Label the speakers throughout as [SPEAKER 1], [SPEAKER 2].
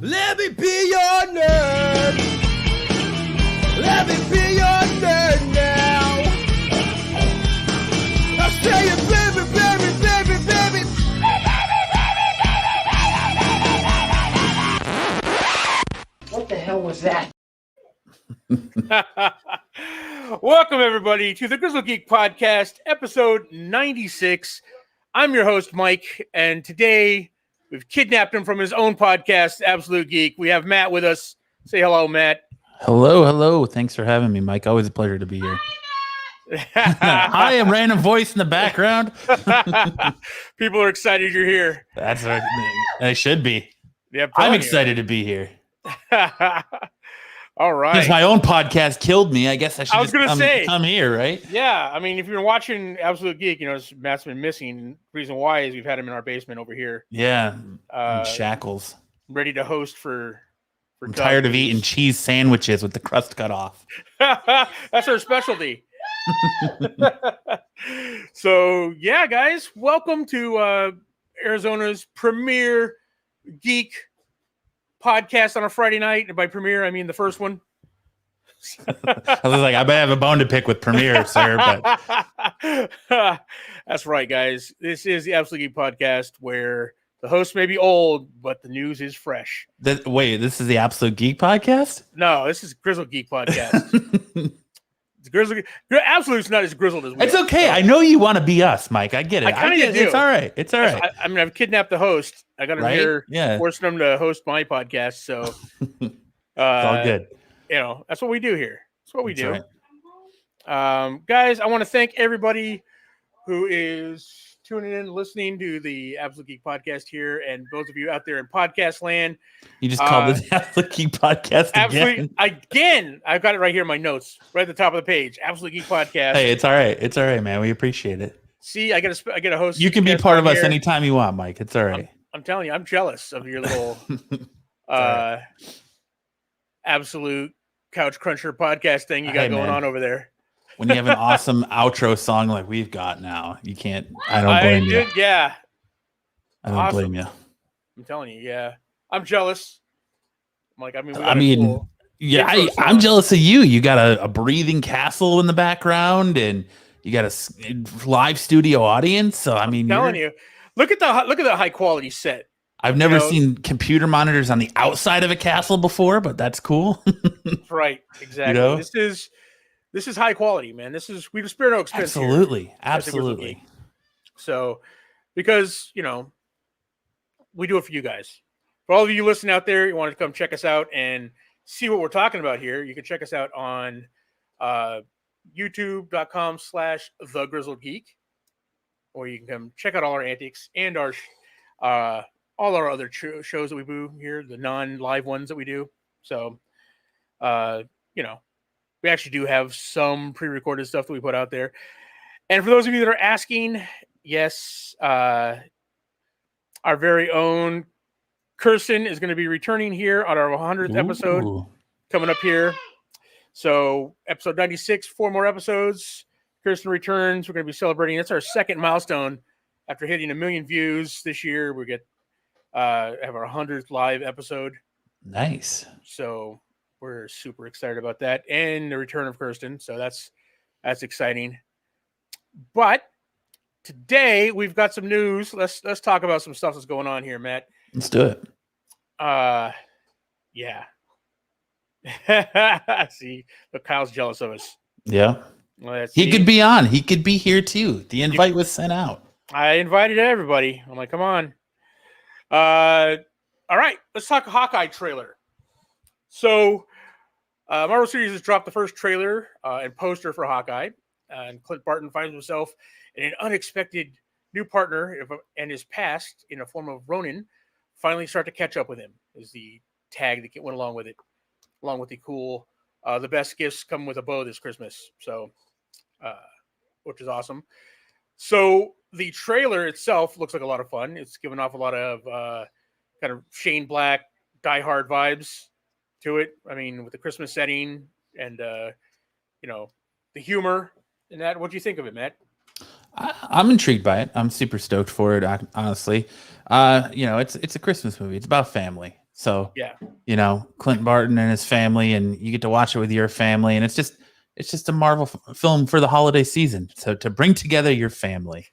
[SPEAKER 1] Let me be your nerd. Let me be your nerd now. I'll say it, baby, baby, baby, baby. What the hell was that?
[SPEAKER 2] Welcome, everybody, to the Grizzled Geek Podcast, episode 96. I'm your host, Mike, and today we've kidnapped him from his own podcast, Absolute Geek. We have Matt with us. Say hello, Matt.
[SPEAKER 3] Hello. Thanks for having me, Mike. Always a pleasure to be here. Hi, a random voice in the background.
[SPEAKER 2] People are excited you're here.
[SPEAKER 3] That's right. They should be.
[SPEAKER 2] Yep,
[SPEAKER 3] I'm excited to be here.
[SPEAKER 2] All right.
[SPEAKER 3] Because my own podcast killed me. I guess I should come here, right?
[SPEAKER 2] Yeah. I mean, if you've been watching Absolute Geek, you know, Matt's been missing. The reason why is we've had him in our basement over here.
[SPEAKER 3] Yeah. In shackles.
[SPEAKER 2] Ready to host for
[SPEAKER 3] I'm tired of eating cheese sandwiches with the crust cut off.
[SPEAKER 2] That's our specialty. So, yeah, guys, welcome to Arizona's premier geek podcast on a Friday night. And by premiere, I mean the first one.
[SPEAKER 3] I was like, I might have a bone to pick with premiere, sir. But
[SPEAKER 2] that's right, guys. This is the Absolute Geek Podcast, where the host may be old, but the news is fresh.
[SPEAKER 3] Wait, this is the Absolute Geek Podcast?
[SPEAKER 2] No, this is Grizzled Geek Podcast. Grizzled, Absolute's not as grizzled as we
[SPEAKER 3] It's
[SPEAKER 2] are.
[SPEAKER 3] okay. So. I know you want to be us, Mike. I get it.
[SPEAKER 2] I kind of do.
[SPEAKER 3] It's all right. It's all right.
[SPEAKER 2] I mean, I've kidnapped the host. I got him here, forcing him to host my podcast. So
[SPEAKER 3] it's all good.
[SPEAKER 2] You know, that's what we do here. That's what we do. Right. Guys, I want to thank everybody who is tuning in, listening to the Absolute Geek Podcast here, and those of you out there in podcast land.
[SPEAKER 3] You just called it the Absolute Geek Podcast
[SPEAKER 2] again. I've got it right here in my notes, right at the top of the page. Absolute Geek Podcast.
[SPEAKER 3] Hey, it's all right. It's all right, man. We appreciate it.
[SPEAKER 2] See, I get a host.
[SPEAKER 3] You can be part of us anytime you want, Mike. It's all right.
[SPEAKER 2] I'm telling you, I'm jealous of your little Absolute Couch Cruncher podcast thing you got going on over there.
[SPEAKER 3] When you have an awesome outro song like we've got now, you can't. I don't blame you.
[SPEAKER 2] Yeah,
[SPEAKER 3] I don't blame you.
[SPEAKER 2] I'm telling you, yeah, I'm jealous. I'm like,
[SPEAKER 3] I'm jealous of you. You got a breathing castle in the background, and you got a live studio audience. So I mean,
[SPEAKER 2] I'm telling you, look at that high quality set.
[SPEAKER 3] I've never seen computer monitors on the outside of a castle before, but that's cool.
[SPEAKER 2] Right, exactly. You know? This is high quality, man. We just spare no expense.
[SPEAKER 3] Absolutely.
[SPEAKER 2] So, because we do it for you guys. For all of you listening out there, you want to come check us out and see what we're talking about here. You can check us out on youtube.com/The Grizzled Geek, or you can come check out all our antics and our all our other shows that we do here, the non-live ones that we do. So, we actually do have some pre-recorded stuff that we put out there. And for those of you that are asking, yes, our very own Kirsten is going to be returning here on our 100th episode coming up here. So episode 96, 4 more episodes. Kirsten Returns. We're going to be celebrating. That's our second milestone after hitting 1 million views this year. We get have our 100th live episode.
[SPEAKER 3] Nice.
[SPEAKER 2] So we're super excited about that and the return of Kirsten. So that's exciting. But today we've got some news. Let's talk about some stuff that's going on here, Matt.
[SPEAKER 3] Let's do it.
[SPEAKER 2] Yeah. See, look, Kyle's jealous of us.
[SPEAKER 3] Yeah. He could be on. He could be here too. The invite was sent out.
[SPEAKER 2] I invited everybody. I'm like, come on. All right, let's talk Hawkeye trailer. So, Marvel Studios has dropped the first trailer and poster for Hawkeye, and Clint Barton finds himself in an unexpected new partner and his past in a form of Ronin finally start to catch up with him. Is the tag that went along with it, along with the cool The best gifts come with a bow this Christmas. So, which is awesome. So the trailer itself looks like a lot of fun. It's giving off a lot of kind of Shane Black, Die Hard vibes to it. I mean, with the Christmas setting and the humor and that. What do you think of it, Matt?
[SPEAKER 3] I'm intrigued by it. I'm super stoked for it, honestly. It's a Christmas movie. It's about family. So, Clint Barton and his family, and you get to watch it with your family, and it's just a Marvel film for the holiday season. So to bring together your family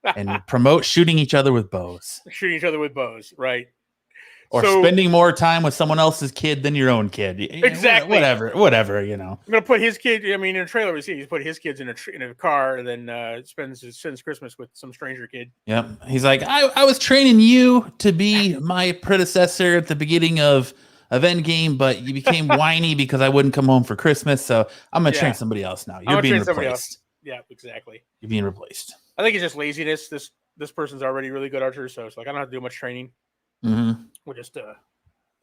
[SPEAKER 3] and promote shooting each other with bows.
[SPEAKER 2] Shooting each other with bows, right?
[SPEAKER 3] Or spending more time with someone else's kid than your own kid.
[SPEAKER 2] Exactly.
[SPEAKER 3] Whatever. I'm
[SPEAKER 2] gonna put his kid. I mean, in a trailer we see he's put his kids in a car, and then spends Christmas with some stranger kid.
[SPEAKER 3] Yep. He's like, I was training you to be my predecessor at the beginning of Endgame, but you became whiny because I wouldn't come home for Christmas. So I'm gonna train somebody else now. You're being replaced.
[SPEAKER 2] Yeah, exactly.
[SPEAKER 3] You're being replaced.
[SPEAKER 2] I think it's just laziness. This person's already really good archer, so it's like I don't have to do much training.
[SPEAKER 3] Mm-hmm.
[SPEAKER 2] We'll just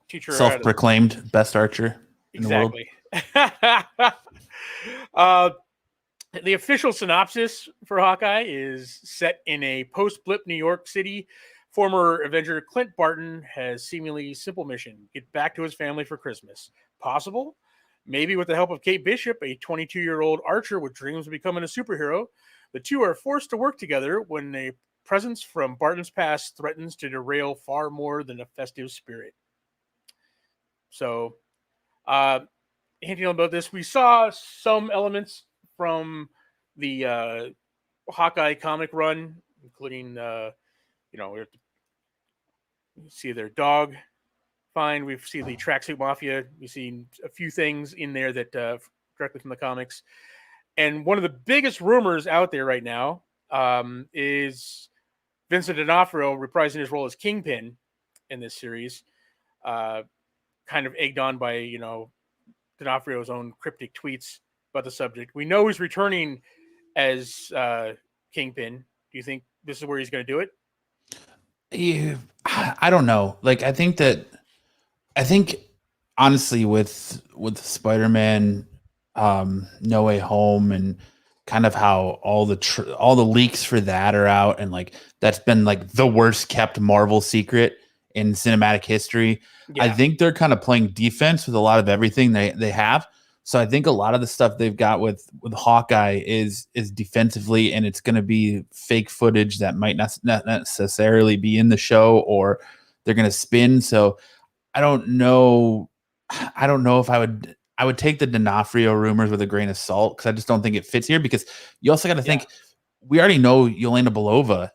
[SPEAKER 2] teach her.
[SPEAKER 3] Self-proclaimed best archer in the world.
[SPEAKER 2] The official synopsis for Hawkeye is set in a post-blip New York City. Former Avenger Clint Barton has seemingly simple mission: get back to his family for Christmas. Possible? Maybe with the help of Kate Bishop, a 22-year-old archer with dreams of becoming a superhero. The two are forced to work together when a presence from Barton's past threatens to derail far more than a festive spirit. So, hinting about this, we saw some elements from the Hawkeye comic run, including, we see their dog find. We see the Tracksuit Mafia. We've seen a few things in there that directly from the comics. And one of the biggest rumors out there right now is Vincent D'Onofrio reprising his role as Kingpin in this series, kind of egged on by, D'Onofrio's own cryptic tweets about the subject. We know he's returning as Kingpin. Do you think this is where he's going to do it?
[SPEAKER 3] I don't know. Like, I think honestly with Spider-Man, No Way Home, and kind of how all the leaks for that are out, and like that's been like the worst kept Marvel secret in cinematic history. Yeah. I think they're kind of playing defense with a lot of everything they have. So I think a lot of the stuff they've got with Hawkeye is defensively, and it's going to be fake footage that might not necessarily be in the show, or they're going to spin. So I don't know if I would take the D'Onofrio rumors with a grain of salt, because I just don't think it fits here. Because you also got to think, we already know Yelena Belova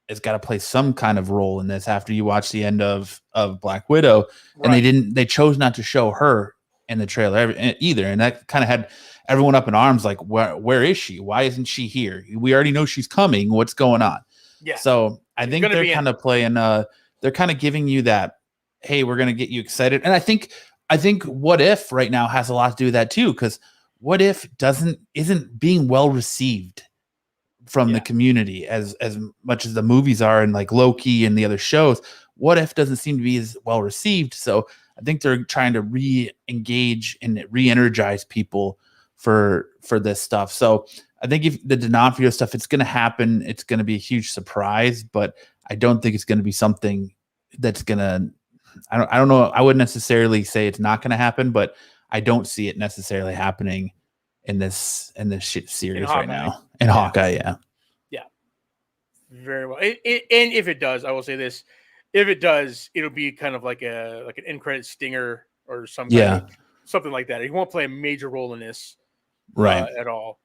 [SPEAKER 3] has got to play some kind of role in this after you watch the end of Black Widow, right. And they chose not to show her in the trailer either, and that kind of had everyone up in arms, like, where is she? Why isn't she here? We already know she's coming. What's going on? Yeah. So I think they're kind of playing. They're kind of giving you that, hey, we're going to get you excited. And I think What If right now has a lot to do with that too, because What If isn't being well received from the community as much as the movies are, and like Loki and the other shows. What If doesn't seem to be as well received. So I think they're trying to re-engage and re-energize people for this stuff. So I think if the D'Onofrio stuff, it's going to happen. It's going to be a huge surprise, but I don't think it's going to be something that's going to, I don't know. I wouldn't necessarily say it's not going to happen, but I don't see it necessarily happening in this series right now. In Hawkeye, yeah.
[SPEAKER 2] Very well. And if it does, I will say this: if it does, it'll be kind of like an end credit stinger or something like that. He won't play a major role in this,
[SPEAKER 3] right,
[SPEAKER 2] at all.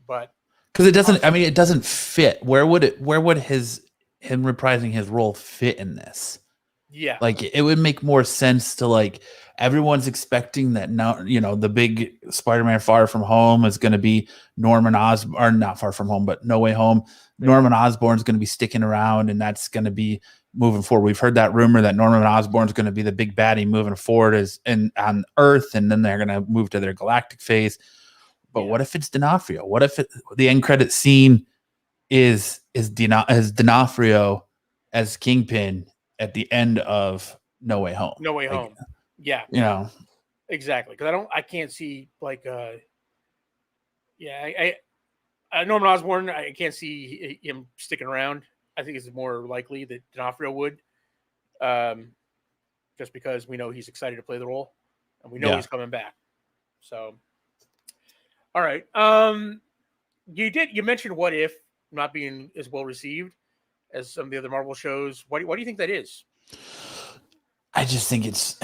[SPEAKER 2] But
[SPEAKER 3] because it doesn't, I mean, it doesn't fit. Where would him reprising his role fit in this? Yeah, like it would make more sense to, like, everyone's expecting that now, the big Spider-Man Far From Home is going to be Norman Osborn, or not Far From Home, but No Way Home. Yeah. Norman Osborn's going to be sticking around, and that's going to be moving forward. We've heard that rumor that Norman Osborn's going to be the big baddie moving forward on Earth, and then they're going to move to their galactic phase. But what if it's D'Onofrio? What if the end credit scene is D'Onofrio as Kingpin at the end of No Way Home?
[SPEAKER 2] No Way Home. Yeah. Exactly, because I can't see like Norman Osborn. I can't see him sticking around. I think it's more likely that D'Onofrio would, just because we know he's excited to play the role, and we know he's coming back. So, all right. You mentioned What If not being as well received as some of the other Marvel shows. Why do you think that is?
[SPEAKER 3] I just think it's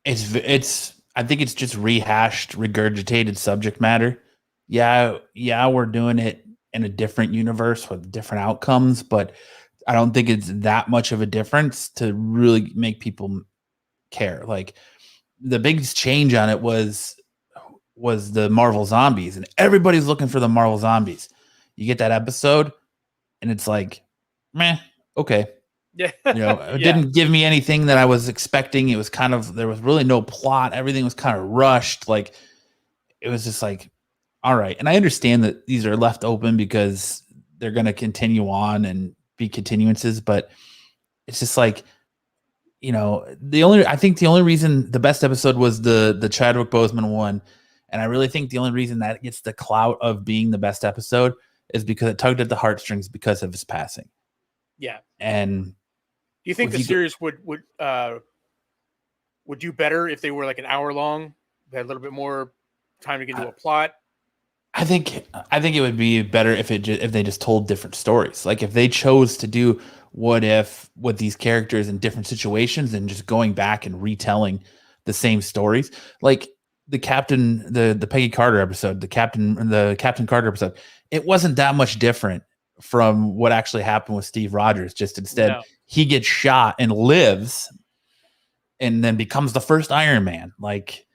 [SPEAKER 3] I think it's just rehashed, regurgitated subject matter. Yeah, we're doing it in a different universe with different outcomes, but I don't think it's that much of a difference to really make people care. Like the biggest change on it was the Marvel zombies, and everybody's looking for the Marvel zombies. You get that episode, and it's like, meh, okay.
[SPEAKER 2] Yeah.
[SPEAKER 3] It didn't give me anything that I was expecting. It was kind of, there was really no plot. Everything was kind of rushed. Like, it was just like, all right. And I understand that these are left open because they're going to continue on and be continuances, but it's just like, I think the only reason the best episode was the Chadwick Boseman one. And I really think the only reason that gets the clout of being the best episode is because it tugged at the heartstrings because of his passing.
[SPEAKER 2] Yeah.
[SPEAKER 3] And
[SPEAKER 2] do you think the series would do better if they were like an hour long? They had a little bit more time to get into a plot.
[SPEAKER 3] I think it would be better if they just told different stories. Like if they chose to do What If with these characters in different situations and just going back and retelling the same stories. Like the Peggy Carter episode, the Captain Carter episode, it wasn't that much different from what actually happened with Steve Rogers. Just instead, he gets shot and lives, and then becomes the first Iron Man. Like,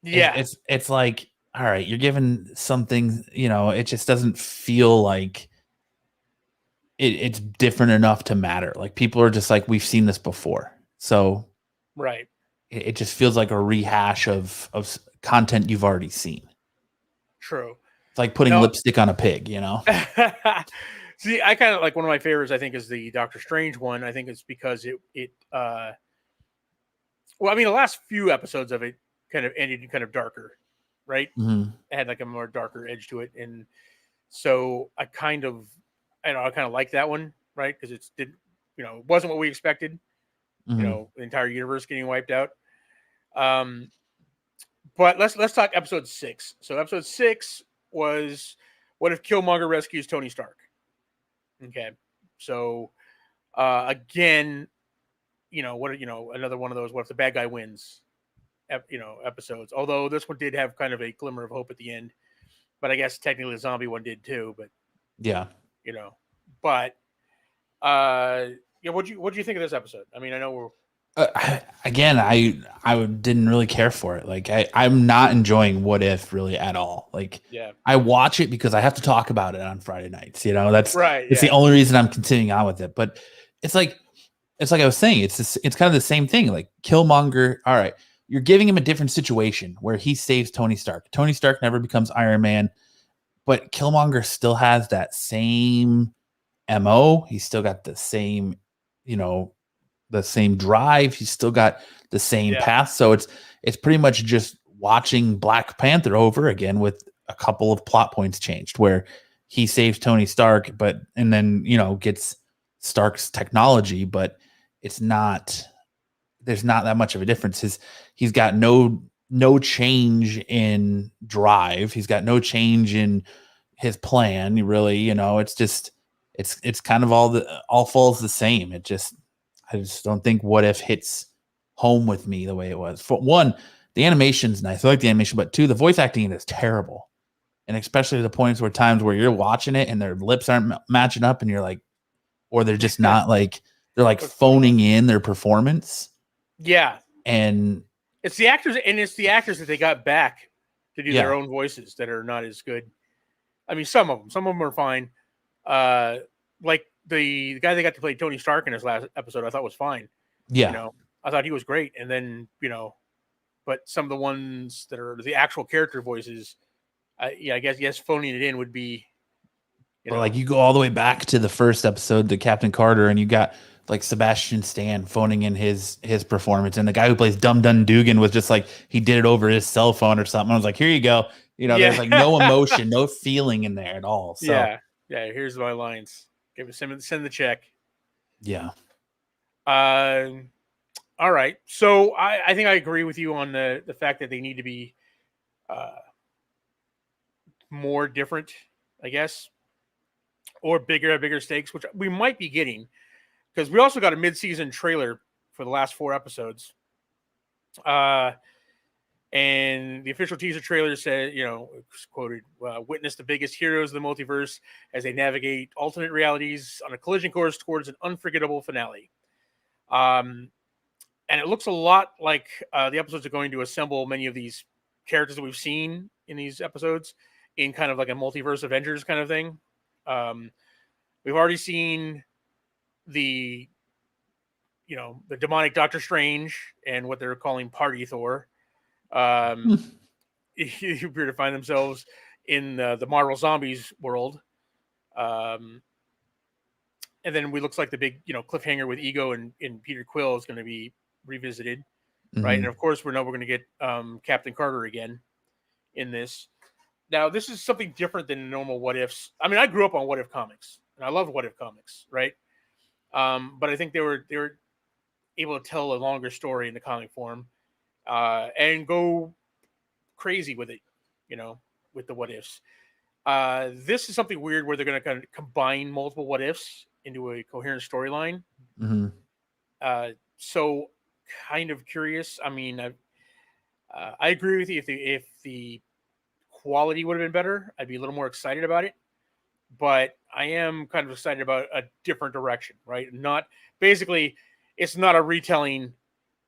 [SPEAKER 3] it's like, all right, you're given something. It just doesn't feel like it's different enough to matter. Like people are just like, we've seen this before, so
[SPEAKER 2] right.
[SPEAKER 3] It just feels like a rehash of content you've already seen.
[SPEAKER 2] True.
[SPEAKER 3] It's like putting lipstick on a pig,
[SPEAKER 2] See, I kind of like, one of my favorites, I think, is the Doctor Strange one. I think it's because the last few episodes of it kind of ended kind of darker, right?
[SPEAKER 3] Mm-hmm.
[SPEAKER 2] It had like a more darker edge to it. And so I kind of like that one, right? Because it wasn't what we expected,
[SPEAKER 3] mm-hmm.
[SPEAKER 2] The entire universe getting wiped out. But let's talk episode 6. So episode 6 was What If Killmonger Rescues Tony Stark? Okay. So again, another one of those, what if the bad guy wins, episodes. Although this one did have kind of a glimmer of hope at the end. But I guess technically the zombie one did too. But
[SPEAKER 3] yeah.
[SPEAKER 2] But what'd you think of this episode? I mean, I know we're
[SPEAKER 3] again, I didn't really care for it. Like I'm not enjoying What If really at all. Like I watch it because I have to talk about it on Friday nights. That's
[SPEAKER 2] right.
[SPEAKER 3] It's the only reason I'm continuing on with it. But it's like I was saying, it's kind of the same thing. Like Killmonger, all right, you're giving him a different situation where he saves Tony Stark. Tony Stark never becomes Iron Man, but Killmonger still has that same MO. He's still got the same, the same drive. He's still got the same path. So it's pretty much just watching Black Panther over again with a couple of plot points changed where he saves Tony Stark, and then gets Stark's technology, but there's not that much of a difference. He's got no change in drive. He's got no change in his plan. Really, it's just it's kind of all falls the same. I just don't think What If hits home with me the way it was. For one, the animation's nice. I like the animation, but two, the voice acting is terrible. And especially the points where times where you're watching it and their lips aren't matching up and you're like, or they're just not like, they're like phoning in their performance.
[SPEAKER 2] Yeah.
[SPEAKER 3] And
[SPEAKER 2] it's the actors that they got back to do their own voices that are not as good. I mean, some of them are fine. Like the guy they got to play Tony Stark in his last episode, I thought was fine.
[SPEAKER 3] Yeah.
[SPEAKER 2] I thought he was great. And then, but some of the ones that are the actual character voices, I guess phoning it in would be,
[SPEAKER 3] like you go all the way back to the first episode, the Captain Carter, and you got like Sebastian Stan phoning in his performance, and the guy who plays Dum Dum Dugan was just like he did it over his cell phone or something. I was like, here you go. You know, there's like no emotion, no feeling in there at all. So
[SPEAKER 2] yeah. Here's my lines. Send the check.
[SPEAKER 3] yeah.
[SPEAKER 2] All right. So I think I agree with you on the fact that they need to be more different, I guess, or bigger stakes, which we might be getting because we also got a mid-season trailer for the last 4 episodes. And the official teaser trailer said, quoted, witness the biggest heroes of the multiverse as they navigate alternate realities on a collision course towards an unforgettable finale. And it looks a lot like the episodes are going to assemble many of these characters that we've seen in these episodes in kind of like a multiverse Avengers kind of thing. We've already seen the demonic Doctor Strange and what they're calling Party Thor. You appear to find themselves in the Marvel Zombies world. And then we looks like the big, cliffhanger with Ego and Peter Quill is going to be revisited, right? And of course, we're going to get Captain Carter again in this. Now, this is something different than normal What Ifs. I mean, I grew up on What If comics, and I love What If comics, right? But I think they were able to tell a longer story in the comic form and go crazy with it, with the What Ifs. This is something weird where they're going to kind of combine multiple What Ifs into a coherent storyline. So kind of curious. I mean, I agree with you. If the quality would have been better, I'd be a little more excited about it. But I am kind of excited about a different direction, right? Not basically, it's not a retelling,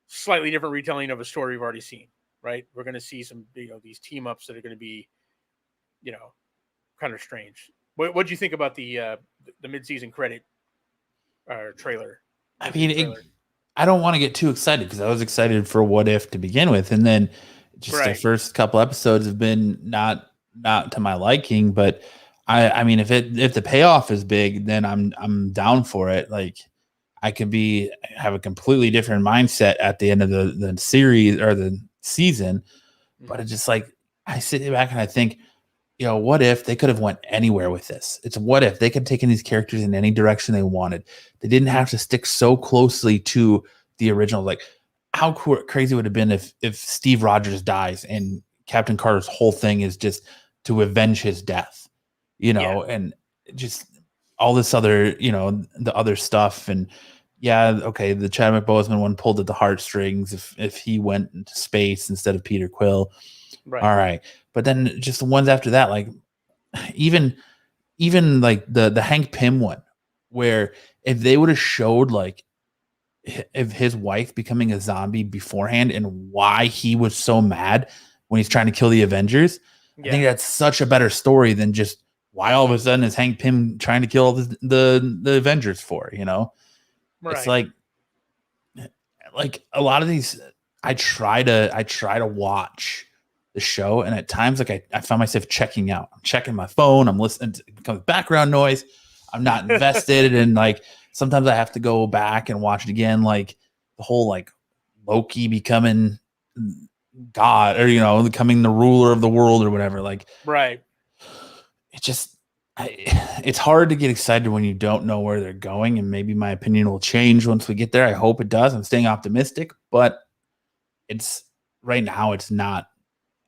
[SPEAKER 2] slightly different retelling of a story we've already seen, right? We're going to see some, these team ups that are going to be, kind of strange. What do you think about the mid-season credit trailer?
[SPEAKER 3] I mean, I don't want to get too excited because I was excited for What If to begin with, and then just the first couple episodes have been not to my liking. But I mean, if the payoff is big, then I'm down for it. Like I could have a completely different mindset at the end of the series or the season. But it's just like I sit back and I think, what if they could have went anywhere with this? It's what if they could have taken these characters in any direction they wanted. They didn't have to stick so closely to the original. Like, how crazy would it have been if Steve Rogers dies and Captain Carter's whole thing is just to avenge his death, and just all this other, the other stuff. And okay, the Chadwick Boseman one pulled at the heartstrings if he went into space instead of Peter Quill. Right. All right. But then just the ones after that, like even like the Hank Pym one, where if they would have showed like if his wife becoming a zombie beforehand and why he was so mad when he's trying to kill the Avengers, I think that's such a better story than just why all of a sudden is Hank Pym trying to kill the Avengers for, Right. It's like a lot of these, I try to watch the show, and at times like I find myself checking out. I'm checking my phone, I'm listening to it becomes background noise. I'm not invested and like sometimes I have to go back and watch it again, like the whole like Loki becoming God or becoming the ruler of the world or whatever. Like it just it's hard to get excited when you don't know where they're going, and maybe my opinion will change once we get there. I hope it does. I'm staying optimistic, but it's right now it's not.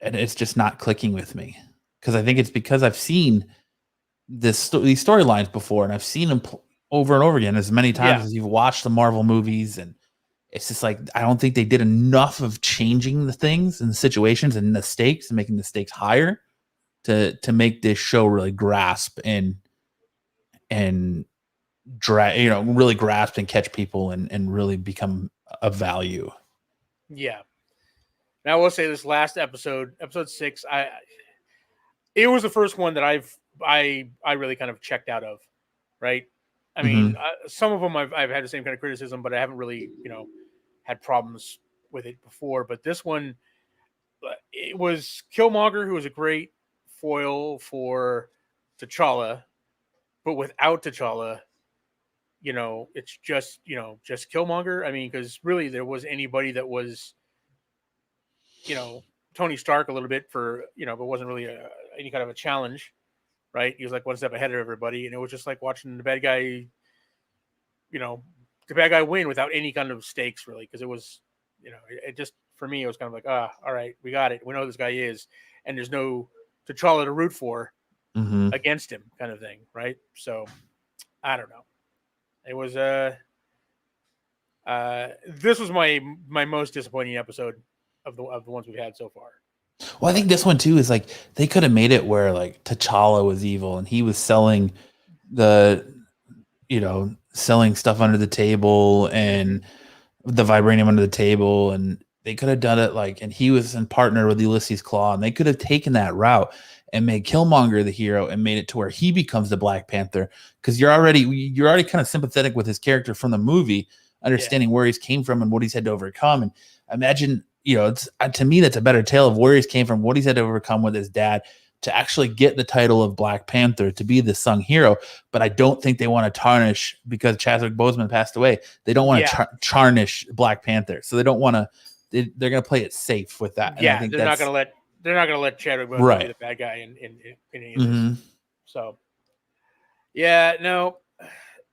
[SPEAKER 3] And it's just not clicking with me because I think it's because I've seen these storylines before, and I've seen them over and over again as many times as you've watched the Marvel movies. And it's just like, I don't think they did enough of changing the things and the situations and the stakes and making the stakes higher to make this show really grasp and really grasp and catch people and really become a value.
[SPEAKER 2] Yeah. Now, I will say this last episode 6, it was the first one that I really kind of checked out of, right? I mean, some of them I've had the same kind of criticism, but I haven't really, had problems with it before. But this one, it was Killmonger, who was a great foil for T'Challa, but without T'Challa, it's just just Killmonger. I mean, because really there was anybody that was Tony Stark a little bit for but wasn't really any kind of a challenge, right? He was like one step ahead of everybody, and it was just like watching the bad guy, win without any kind of stakes really, because it was, it just for me it was kind of like all right, we got it, we know who this guy is, and there's no T'Challa to root for against him, kind of thing, right? So I don't know. It was this was my most disappointing episode of the ones we've had so far.
[SPEAKER 3] Well, I think this one too is like they could have made it where like T'Challa was evil and he was selling selling stuff under the table and the vibranium under the table, and they could have done it like, and he was in partner with Ulysses Claw, and they could have taken that route and made Killmonger the hero and made it to where he becomes the Black Panther, because you're already kind of sympathetic with his character from the movie, understanding where he's came from and what he's had to overcome. And imagine, it's to me that's a better tale of where he's came from, what he's had to overcome with his dad to actually get the title of Black Panther, to be the sung hero. But I don't think they want to tarnish, because Chadwick Boseman passed away. They don't want to tarnish Black Panther, so they don't want to. They're going to play it safe with that. And I think
[SPEAKER 2] they're not going to let Chadwick Boseman be the bad guy in any of this. So, no,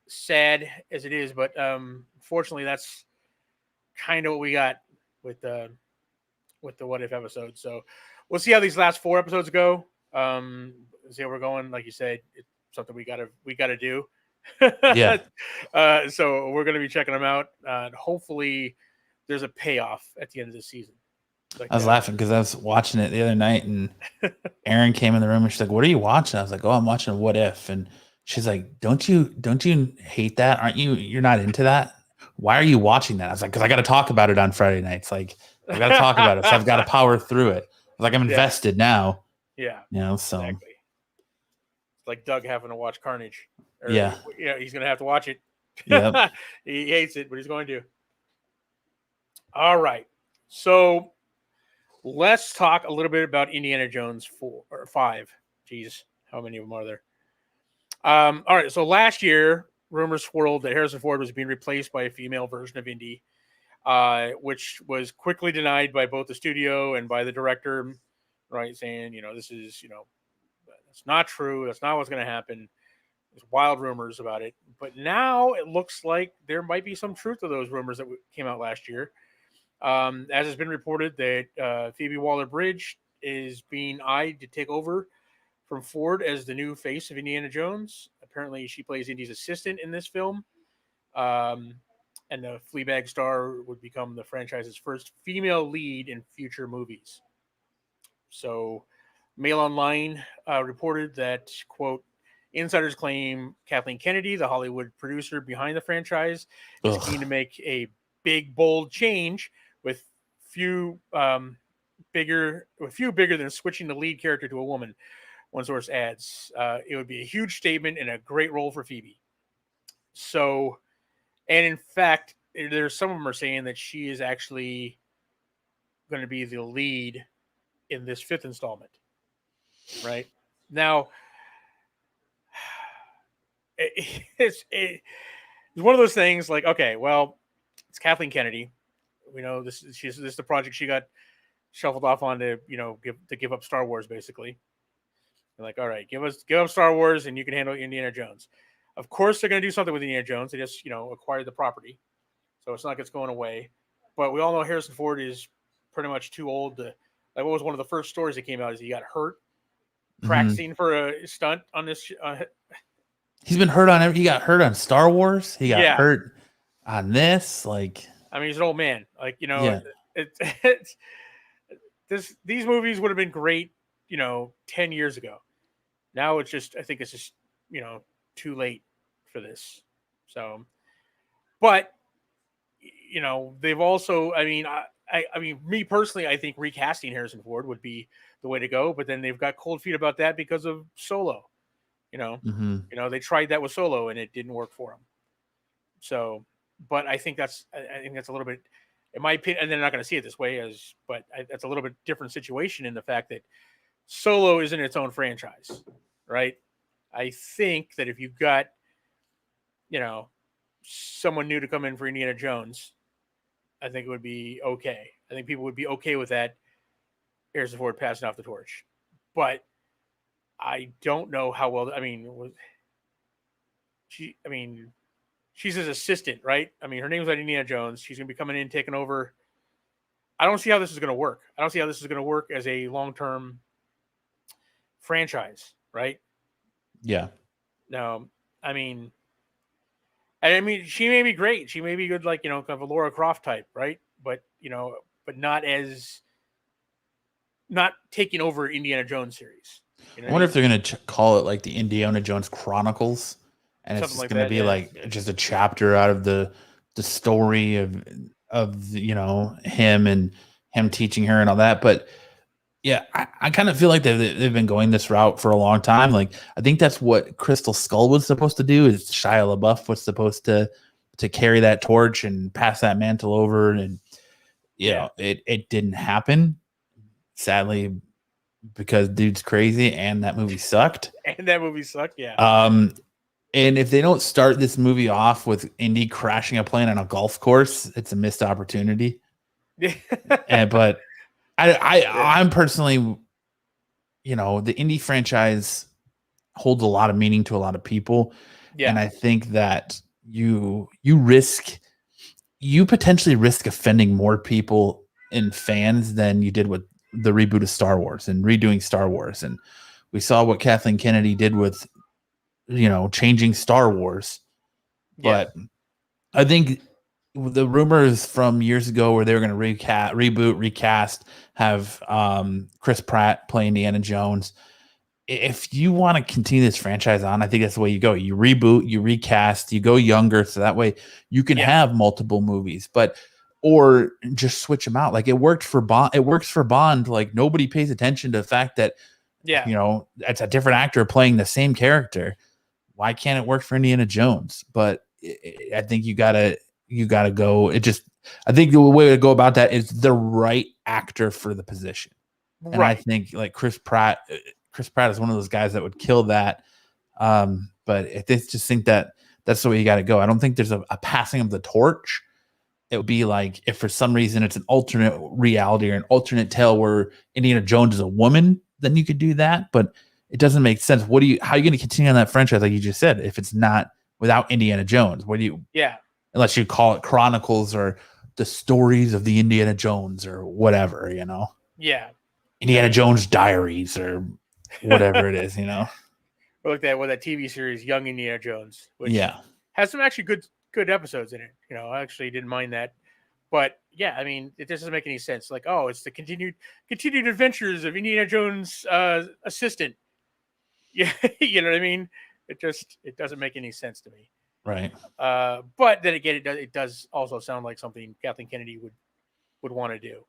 [SPEAKER 2] sad as it is, but fortunately, that's kind of what we got with the What If episode. So we'll see how these last 4 episodes go. See how we're going. Like you said, it's something we gotta do.
[SPEAKER 3] Yeah.
[SPEAKER 2] So we're gonna be checking them out. Hopefully, there's a payoff at the end of the season.
[SPEAKER 3] Like I was laughing because I was watching it the other night, and Erin came in the room and she's like, "What are you watching?" I was like, "Oh, I'm watching What If," and she's like, "Don't you hate that? Aren't you? You're not into that? Why are you watching that?" I was like, "Because I got to talk about it on Friday nights. Like, I've got to talk about it, so I've got to power through it. I was like, I'm invested now."
[SPEAKER 2] Yeah.
[SPEAKER 3] So
[SPEAKER 2] exactly. It's like Doug having to watch Carnage. He's gonna have to watch it.
[SPEAKER 3] Yeah.
[SPEAKER 2] He hates it, but he's going to. All right. So let's talk a little bit about Indiana Jones 4 or 5. Jeez, how many of them are there? All right. So last year, rumors swirled that Harrison Ford was being replaced by a female version of Indy, which was quickly denied by both the studio and by the director, right? Saying, this is, that's not true. That's not what's going to happen. There's wild rumors about it. But now it looks like there might be some truth to those rumors that came out last year. As has been reported that Phoebe Waller-Bridge is being eyed to take over from Ford as the new face of Indiana Jones. Apparently, she plays Indy's assistant in this film. And the Fleabag star would become the franchise's first female lead in future movies. So, Mail Online reported that, quote, insiders claim Kathleen Kennedy, the Hollywood producer behind the franchise, is keen to make a big, bold change with few bigger than switching the lead character to a woman. One source adds, it would be a huge statement and a great role for Phoebe. So, and in fact, there's some of them are saying that she is actually going to be the lead in this 5th installment. Right now, it's one of those things. Like, okay, well, it's Kathleen Kennedy. We know this is the project she got shuffled off on to give up Star Wars, basically. They're like, all right, give up Star Wars and you can handle Indiana Jones. Of course, they're going to do something with Indiana Jones. They just acquired the property, so it's not like it's going away. But we all know Harrison Ford is pretty much too old to. Like, what was one of the first stories that came out is he got hurt practicing for a stunt on this.
[SPEAKER 3] He's been hurt on. He got hurt on Star Wars. He got hurt on this. Like,
[SPEAKER 2] I mean, he's an old man. Like, these movies would have been great, 10 years ago. Now I think it's just, too late for this. So, but, they've also, I mean, me personally, I think recasting Harrison Ford would be the way to go. But then they've got cold feet about that because of Solo. They tried that with Solo and it didn't work for them. So, but I think that's a little bit, in my opinion, and they're not going to see it this way but that's a little bit different situation in the fact that Solo isn't its own franchise, right? I think that if you've got, someone new to come in for Indiana Jones, I think it would be okay. I think people would be okay with that. Harrison Ford passing off the torch, but I don't know how well. I mean, she's his assistant, right? I mean, her name's like Indiana Jones. She's gonna be coming in, taking over. I don't see how this is gonna work. I don't see how this is gonna work as a long-term franchise, right?
[SPEAKER 3] Yeah.
[SPEAKER 2] No, I mean, she may be great. She may be good, like, kind of a Laura Croft type, right? But but not taking over Indiana Jones series.
[SPEAKER 3] I wonder if they're gonna call it like the Indiana Jones Chronicles, and it's just gonna be like just a chapter out of the story of him and him teaching her and all that. But yeah, I kind of feel like they've been going this route for a long time. Like, I think that's what Crystal Skull was supposed to do. Is Shia LaBeouf was supposed to carry that torch and pass that mantle over, and it didn't happen, sadly, because dude's crazy and that movie sucked.
[SPEAKER 2] Yeah.
[SPEAKER 3] And if they don't start this movie off with Indy crashing a plane on a golf course, it's a missed opportunity. But I'm personally, the Indy franchise holds a lot of meaning to a lot of people. Yeah. And I think that you potentially risk offending more people and fans than you did with the reboot of Star Wars and redoing Star Wars. And we saw what Kathleen Kennedy did with, changing Star Wars. But I think the rumors from years ago where they were going to recast, have Chris Pratt play Indiana Jones. If you want to continue this franchise on, I think that's the way you go. You reboot, you recast, you go younger, so that way you can have multiple movies. Or just switch them out. Like, it worked for Bond. It works for Bond. Like, nobody pays attention to the fact that it's a different actor playing the same character. Why can't it work for Indiana Jones? But I think you gotta go. I think the way to go about that is the right actor for the position. Right. And I think like Chris Pratt is one of those guys that would kill that. But I just think that that's the way you got to go. I don't think there's a passing of the torch. It would be like if for some reason it's an alternate reality or an alternate tale where Indiana Jones is a woman, then you could do that. But it doesn't make sense. How are you going to continue on that franchise, like you just said, if it's not without Indiana Jones? Unless you call it Chronicles or the stories of the Indiana Jones or whatever,
[SPEAKER 2] Yeah.
[SPEAKER 3] Indiana Jones Diaries or whatever it is,
[SPEAKER 2] Or like that TV series, Young Indiana Jones, which has some actually good episodes in it. I actually didn't mind that. But yeah, I mean, it doesn't make any sense. Like, oh, it's the continued adventures of Indiana Jones' assistant. Yeah, you know what I mean? It doesn't make any sense to me.
[SPEAKER 3] Right.
[SPEAKER 2] But then again, it does also sound like something Kathleen Kennedy would want to do.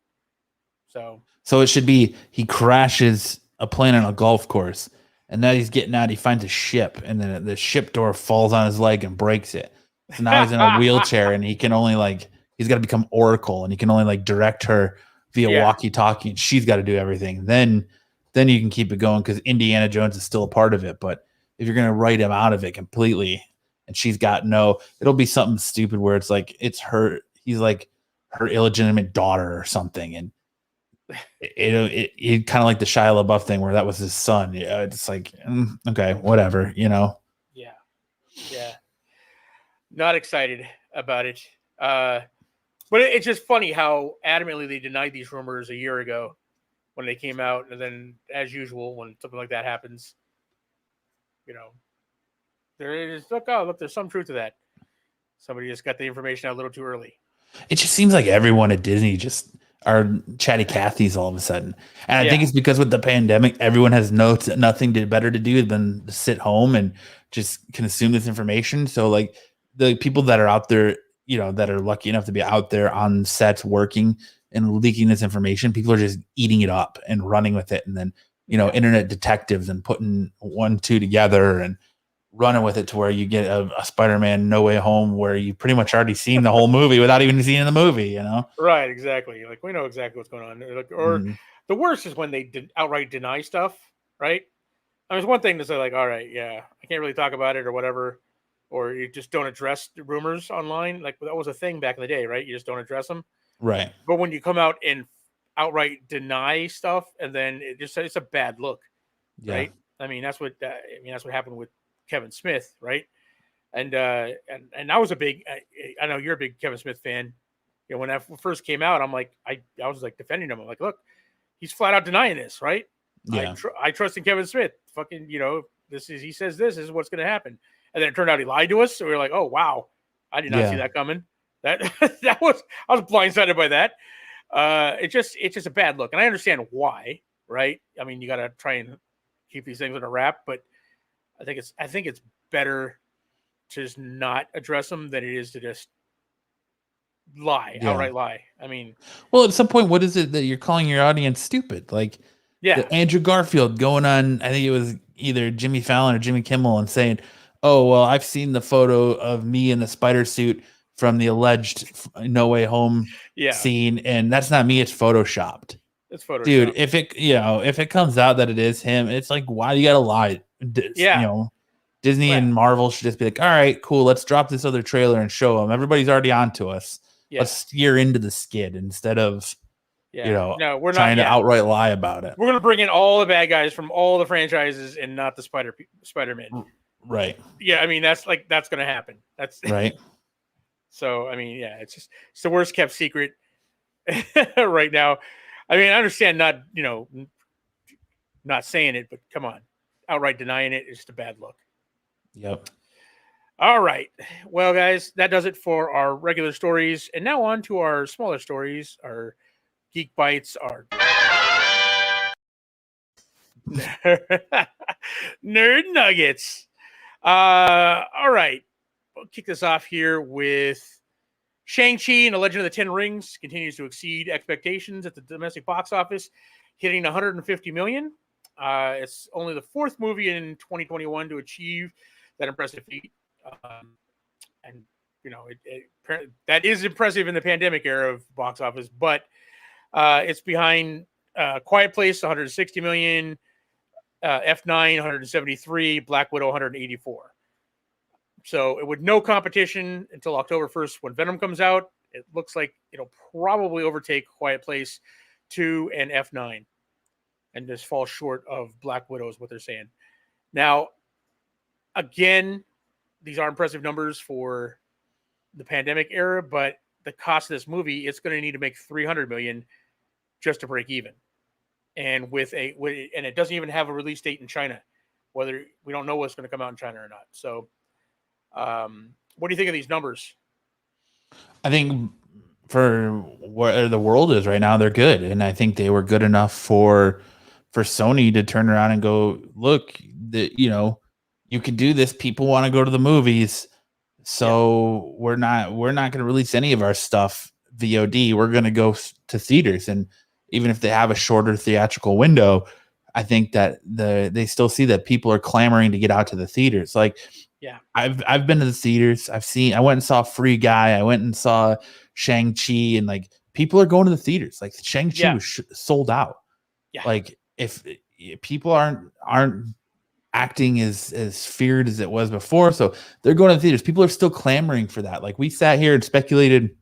[SPEAKER 2] So
[SPEAKER 3] it should be he crashes a plane on a golf course, and now he's getting out. He finds a ship, and then the ship door falls on his leg and breaks it. So now he's in a wheelchair, and he can only he's got to become Oracle, and he can only direct her via walkie-talkie, and she's got to do everything. Then you can keep it going because Indiana Jones is still a part of it. But if you're going to write him out of it completely, and she's got it'll be something stupid where it's like he's like her illegitimate daughter or something, and it kind of like the Shia LaBeouf thing where that was his son. Yeah, it's like okay, whatever,
[SPEAKER 2] Yeah. Not excited about it. But it's just funny how adamantly they denied these rumors a year ago when they came out, and then, as usual, when something like that happens, there is look, there's some truth to that. Somebody just got the information out a little too early.
[SPEAKER 3] It just seems like everyone at Disney just are chatty Cathys all of a sudden, and I think it's because with the pandemic, everyone has nothing better to do than to sit home and just consume this information. So like the people that are out there, that are lucky enough to be out there on sets working and leaking this information, people are just eating it up and running with it, and then internet detectives and putting 1, 2 together and running with it to where you get a Spider-Man No Way Home where you pretty much already seen the whole movie without even seeing the movie,
[SPEAKER 2] Right, exactly. Like, we know exactly what's going on. The worst is when they outright deny stuff, right? I mean, it's one thing to say like, all right, yeah, I can't really talk about it or whatever. or you just don't address the rumors online. Like that was a thing back in the day, right? You just don't address them.
[SPEAKER 3] Right.
[SPEAKER 2] But when you come out and outright deny stuff, and then it's a bad look, right? I mean that's what happened with Kevin Smith, right? And I was a big. I know you're a big Kevin Smith fan. You know, when that first came out, I'm like, I was like defending him. I'm like, look, he's flat out denying this, right?
[SPEAKER 3] Yeah.
[SPEAKER 2] I trust in Kevin Smith. Fucking, he says this is what's going to happen, and then it turned out he lied to us. So we were like, oh wow, I did not see that coming. That I was blindsided by that. It's just a bad look, and I understand why, right? I mean, you got to try and keep these things under wrap, but I think it's better to just not address them than it is to just outright lie. I mean,
[SPEAKER 3] well, at some point, what is it that you're calling your audience stupid? Like, Andrew Garfield going on, I think it was either Jimmy Fallon or Jimmy Kimmel, and saying, oh, well, I've seen the photo of me in the spider suit from the alleged No Way Home scene, and that's not me, it's photoshopped.
[SPEAKER 2] It's photoshopped.
[SPEAKER 3] Dude, if it comes out that it is him, it's like, why do you gotta lie? Disney and Marvel should just be like, all right, cool, let's drop this other trailer and show them. Everybody's already on to us. Let's steer into the skid instead of
[SPEAKER 2] no, we're
[SPEAKER 3] trying
[SPEAKER 2] not
[SPEAKER 3] to outright lie about it.
[SPEAKER 2] We're gonna bring in all the bad guys from all the franchises and not the Spider-Man.
[SPEAKER 3] Right.
[SPEAKER 2] Yeah, I mean that's gonna happen. That's
[SPEAKER 3] right.
[SPEAKER 2] So I mean, it's the worst kept secret right now. I mean, I understand not saying it, but come on, outright denying it is just a bad look.
[SPEAKER 3] Yep.
[SPEAKER 2] All right. Well, guys, that does it for our regular stories. And now on to our smaller stories, our Geek Bites, our Nerd Nuggets. All right. We'll kick this off here with Shang Chi and the Legend of the Ten Rings continues to exceed expectations at the domestic box office, hitting 150 million. It's only the fourth movie in 2021 to achieve that impressive feat. And that is impressive in the pandemic era of box office, but it's behind Quiet Place 160 million, F9 173, Black Widow 184. So with no competition until October 1st when Venom comes out, it looks like it'll probably overtake Quiet Place 2 and F9 and just fall short of Black Widow is what they're saying. Now, again, these are impressive numbers for the pandemic era, but the cost of this movie, it's going to need to make 300 million just to break even. And and it doesn't even have a release date in China, whether we don't know what's going to come out in China or not. So, what do you think of these numbers?
[SPEAKER 3] I think for where the world is right now, they're good. And I think they were good enough for Sony to turn around and go, look, you can do this. People want to go to the movies. So we're not going to release any of our stuff VOD. We're going to go to theaters. And even if they have a shorter theatrical window, I think that they still see that people are clamoring to get out to the theaters. Like, I've been to the theaters. I went and saw Free Guy. I went and saw Shang Chi, and like people are going to the theaters. Like Shang Chi was sold out. Yeah. Like if people aren't acting as feared as it was before, so they're going to the theaters. People are still clamoring for that. Like we sat here and speculated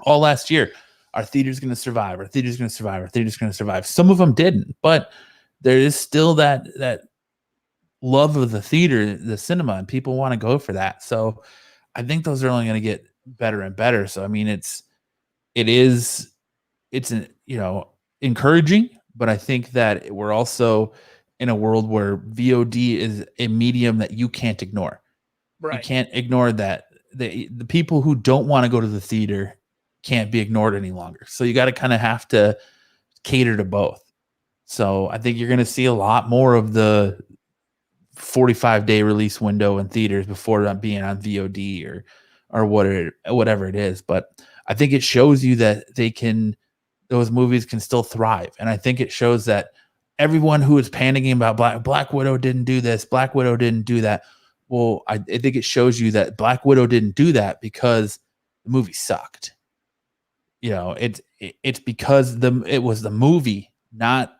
[SPEAKER 3] all last year, our theater's going to survive. Our theater's going to survive. Our theater's going to survive. Some of them didn't, but there is still that love of the theater, the cinema, and people want to go for that. So I think those are only going to get better and better. So I mean, it's encouraging, but I think that we're also in a world where VOD is a medium that you can't ignore. Right. You can't ignore that the people who don't want to go to the theater can't be ignored any longer. So you got to kind of have to cater to both. So I think you're going to see a lot more of the 45-day release window in theaters before being on VOD or whatever it is. But I think it shows you that those movies can still thrive. And I think it shows that everyone who is panicking about Black Widow didn't do this, Black Widow didn't do that. Well, I think it shows you that Black Widow didn't do that because the movie sucked. It's because it was the movie, not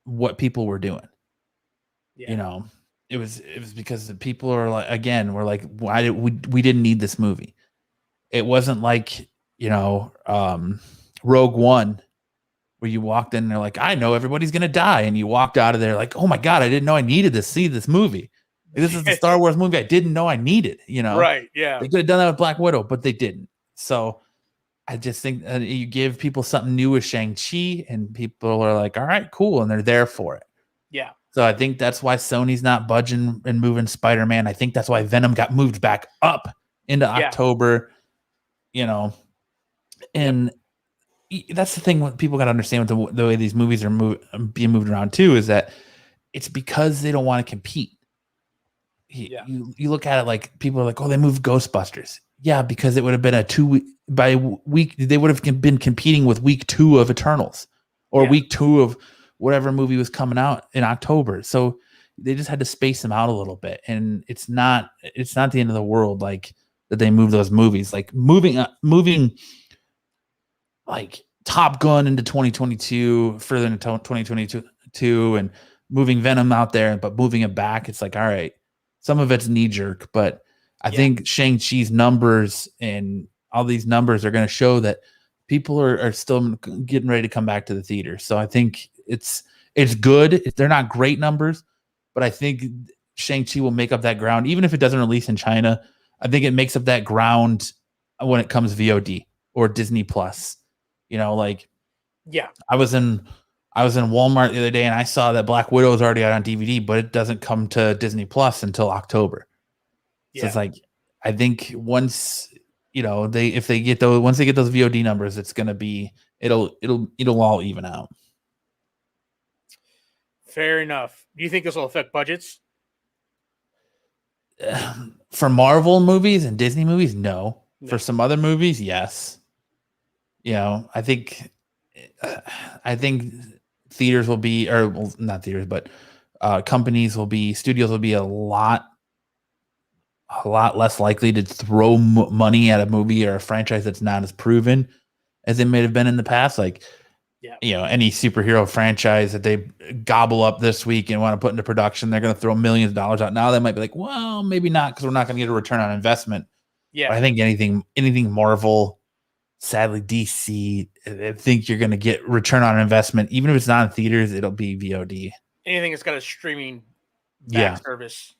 [SPEAKER 3] what people were doing. Yeah. it was because the people are like, again, we're like, why did we didn't need this movie. It wasn't like, Rogue One, where you walked in and they're like, I know everybody's gonna die, and you walked out of there like, oh my god, I didn't know I needed to see this movie. Like, this is the Star Wars movie I didn't know I needed.
[SPEAKER 2] Right? Yeah.
[SPEAKER 3] They could have done that with Black Widow, but they didn't. So I just think you give people something new with Shang-Chi, and people are like, all right, cool, and they're there for it.
[SPEAKER 2] Yeah.
[SPEAKER 3] So I think that's why Sony's not budging and moving Spider-Man. I think that's why Venom got moved back up into October. And that's the thing. What people got to understand with the way these movies are being moved around too is that it's because they don't want to compete. You look at it like people are like, oh, they moved Ghostbusters. Yeah, because it would have been a 2 week by week. They would have been competing with week 2 of Eternals or week 2 of whatever movie was coming out in October. So they just had to space them out a little bit. And it's not the end of the world. Like that they move those movies, like moving like Top Gun into 2022, further into 2022, and moving Venom out there, but moving it back. It's like, all right, some of it's knee jerk, but I think Shang-Chi's numbers and all these numbers are going to show that people are still getting ready to come back to the theater. So I think it's good. They're not great numbers, but I think Shang-Chi will make up that ground. Even if it doesn't release in China, I think it makes up that ground when it comes VOD or Disney Plus. I was in Walmart the other day and I saw that Black Widow is already out on DVD, but it doesn't come to Disney Plus until October. So it's like, I think once they get those VOD numbers, it's gonna be it'll all even out.
[SPEAKER 2] Fair enough. Do you think this will affect budgets?
[SPEAKER 3] For Marvel movies and Disney movies, no. For some other movies, yes. I think theaters will be, or well, not theaters, but studios will be a lot less likely to throw money at a movie or a franchise that's not as proven as it may have been in the past. Like, any superhero franchise that they gobble up this week and want to put into production, they're going to throw millions of dollars out. Now they might be like, well, maybe not, because we're not going to get a return on investment. Yeah, but I think anything Marvel, sadly DC, I think you're going to get return on investment, even if it's not in theaters. It'll be VOD.
[SPEAKER 2] Anything that's got a streaming service,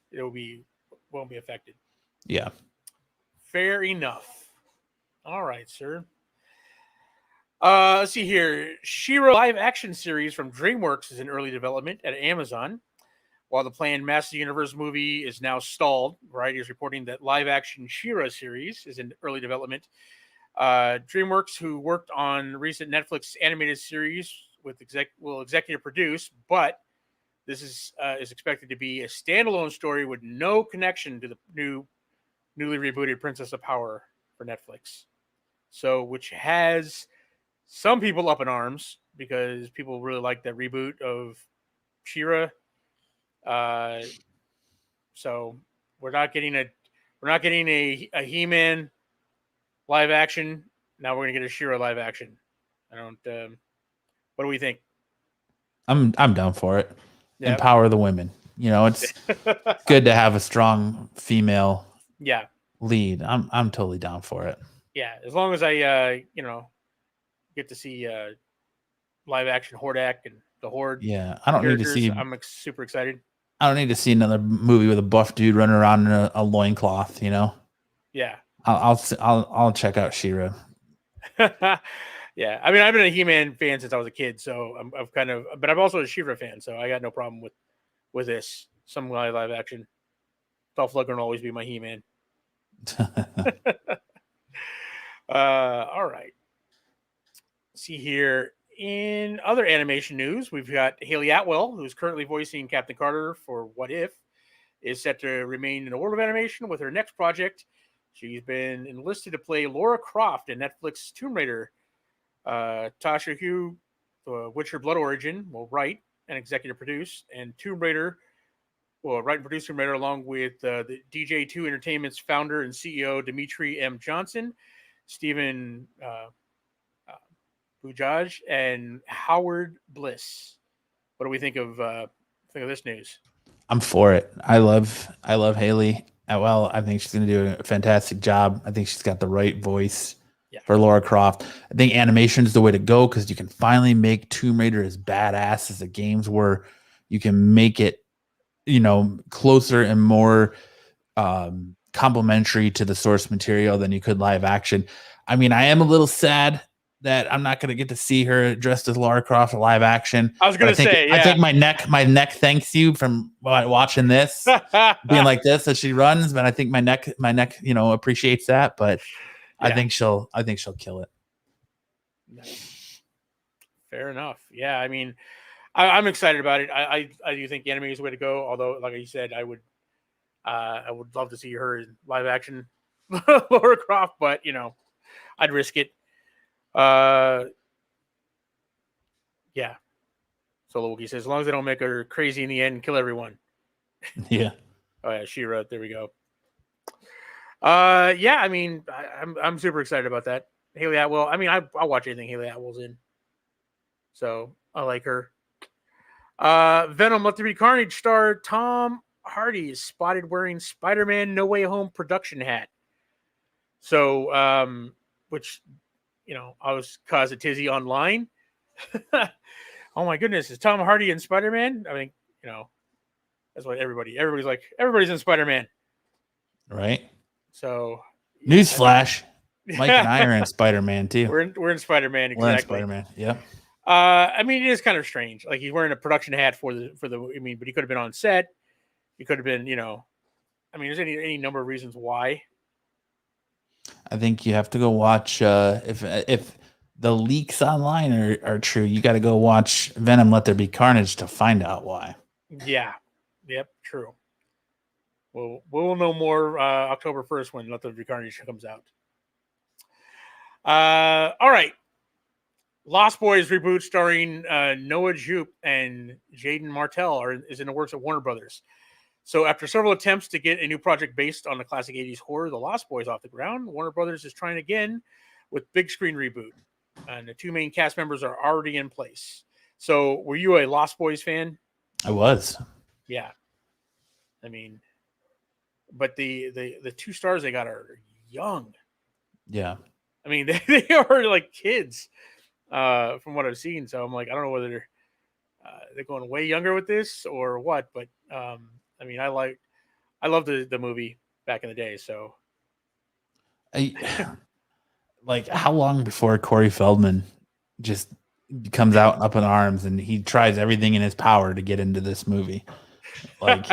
[SPEAKER 2] won't be affected.
[SPEAKER 3] Yeah.
[SPEAKER 2] Fair enough. All right, sir. Let's see here. Shiro live action series from DreamWorks is in early development at Amazon. While the planned Master Universe movie is now stalled, Variety is reporting that live action Shiro series is in early development. DreamWorks, who worked on recent Netflix animated series, will executive produce, but this is expected to be a standalone story with no connection to the newly rebooted Princess of Power for Netflix. So, which has some people up in arms because people really like that reboot of Shira. So we're not getting a He-Man live action. Now we're gonna get a Shira live action. I don't. What do we think?
[SPEAKER 3] I'm down for it. Yep. Empower the women. It's good to have a strong female. Lead. I'm totally down for it.
[SPEAKER 2] Yeah, as long as I get to see live action Hordak and the Horde.
[SPEAKER 3] Yeah, I don't need to see.
[SPEAKER 2] I'm super excited.
[SPEAKER 3] I don't need to see another movie with a buff dude running around in a loincloth.
[SPEAKER 2] Yeah.
[SPEAKER 3] I'll check out Shira.
[SPEAKER 2] Yeah, I mean, I've been a He-Man fan since I was a kid, so but I'm also a Shira fan, so I got no problem with this. Some live action. Dolph Lundgren will always be my He-Man. All right. See here. In other animation news, we've got Haley Atwell, who's currently voicing Captain Carter for What If, is set to remain in the world of animation with her next project. She's been enlisted to play Lara Croft in Netflix Tomb Raider. Tasha Hugh, The Witcher Blood Origin, will write and executive produce, and Tomb Raider will write and produce Tomb Raider along with the DJ2 Entertainment's founder and CEO Dimitri M. Johnson, Stephen Bujaj, and Howard Bliss. What do we think of this news?
[SPEAKER 3] I'm for it. I love Haley Atwell. I think she's going to do a fantastic job. I think she's got the right voice
[SPEAKER 2] Yeah.
[SPEAKER 3] for Lara Croft. I think animation is the way to go because you can finally make Tomb Raider as badass as the games were. You can make it, closer and more complementary to the source material than you could live action. I mean, I am a little sad that I'm not going to get to see her dressed as Lara Croft in live action.
[SPEAKER 2] I was going to say, yeah.
[SPEAKER 3] I think my neck thanks you from watching this, being like this as she runs. But I think my neck, appreciates that. But yeah. I think she'll kill it.
[SPEAKER 2] Nice. Fair enough. Yeah, I mean, I'm excited about it. I do think anime is the way to go. Although, like you said, I would love to see her in live action Lara Croft, but I'd risk it. Yeah. So Wookie says, as long as they don't make her crazy in the end and kill everyone.
[SPEAKER 3] Yeah.
[SPEAKER 2] Oh yeah, Shiro. There we go. Yeah. I mean, I'm super excited about that. Haley Atwell. I mean, I'll watch anything Haley Atwell's in. So I like her. Venom: Let There Be Carnage star Tom Hardy is spotted wearing Spider-Man No Way Home production hat. So, which, I was caused a tizzy online. Oh my goodness, is Tom Hardy in Spider-Man? I think, that's what everybody's like. Everybody's in Spider-Man.
[SPEAKER 3] Right.
[SPEAKER 2] So,
[SPEAKER 3] newsflash. Mike and I are in Spider-Man too.
[SPEAKER 2] We're in Spider-Man. Exactly.
[SPEAKER 3] We're in Spider-Man. Yep.
[SPEAKER 2] I mean, it is kind of strange. Like he's wearing a production hat for the. I mean, but he could have been on set. He could have been, I mean, there's any number of reasons why.
[SPEAKER 3] I think you have to go watch. If the leaks online are true, you got to go watch Venom: Let There Be Carnage to find out why.
[SPEAKER 2] Yeah. Yep. True. Well, we'll know more October 1st when Let There Be Carnage comes out. All right. Lost Boys reboot starring Noah Jupe and Jaden Martell is in the works of Warner Brothers. So after several attempts to get a new project based on the classic 80s horror, The Lost Boys, off the ground, Warner Brothers is trying again with big screen reboot. And the two main cast members are already in place. So were you a Lost Boys fan?
[SPEAKER 3] I was.
[SPEAKER 2] Yeah. I mean, but the two stars they got are young.
[SPEAKER 3] Yeah.
[SPEAKER 2] I mean, they are like kids. From what I've seen, so I'm like, I don't know whether they're going way younger with this or what, but I mean, I love the movie back in the day. So,
[SPEAKER 3] like, how long before Corey Feldman just comes out up in arms and he tries everything in his power to get into this movie, like,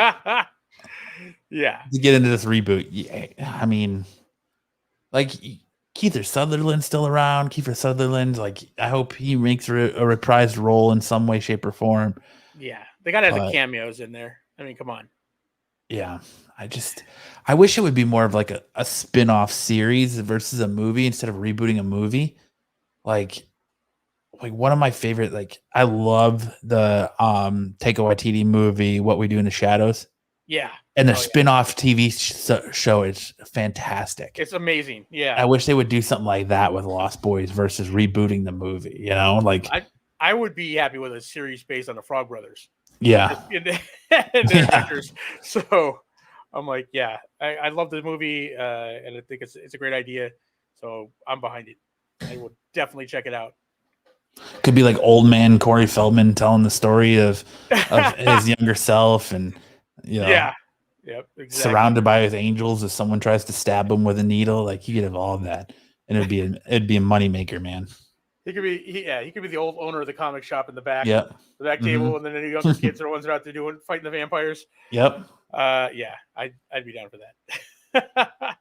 [SPEAKER 2] yeah,
[SPEAKER 3] to get into this reboot? Yeah, I mean, like. Kiefer Sutherland's still around. Kiefer Sutherland, like, I hope he makes a reprised role in some way, shape, or form.
[SPEAKER 2] Yeah, they gotta have the cameos in there. I mean, come on.
[SPEAKER 3] Yeah, I wish it would be more of like a spin-off series versus a movie instead of rebooting a movie. Like one of my favorite, like, I love the Taika Waititi movie, What We Do in the Shadows.
[SPEAKER 2] Yeah.
[SPEAKER 3] And the spin-off TV show is fantastic.
[SPEAKER 2] It's amazing. Yeah.
[SPEAKER 3] I wish they would do something like that with Lost Boys versus rebooting the movie, like
[SPEAKER 2] I would be happy with a series based on the Frog Brothers.
[SPEAKER 3] Yeah.
[SPEAKER 2] And their actors. So I'm like, yeah, I love the movie and I think it's a great idea. So I'm behind it. I will definitely check it out.
[SPEAKER 3] Could be like old man Corey Feldman telling the story of his younger self and
[SPEAKER 2] yeah. Yep, exactly.
[SPEAKER 3] Surrounded by his angels if someone tries to stab him with a needle. Like, you could have all of that. And it'd be a moneymaker, man.
[SPEAKER 2] He could be the old owner of the comic shop in the back.
[SPEAKER 3] Yep.
[SPEAKER 2] The back table, and then the younger kids are the ones that are out there fighting the vampires.
[SPEAKER 3] Yep.
[SPEAKER 2] Yeah, I'd be down for that.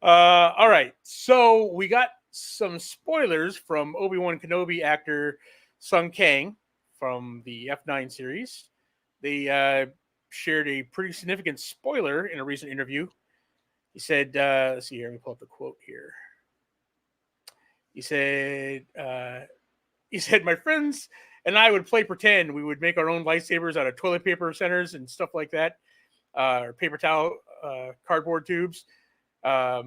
[SPEAKER 2] All right. So we got some spoilers from Obi-Wan Kenobi actor Sung Kang from the F9 series. They shared a pretty significant spoiler in a recent interview. He said, let's see here, let me pull up the quote here. He said, my friends and I would play pretend. We would make our own lightsabers out of toilet paper centers and stuff like that, or paper towel, cardboard tubes. But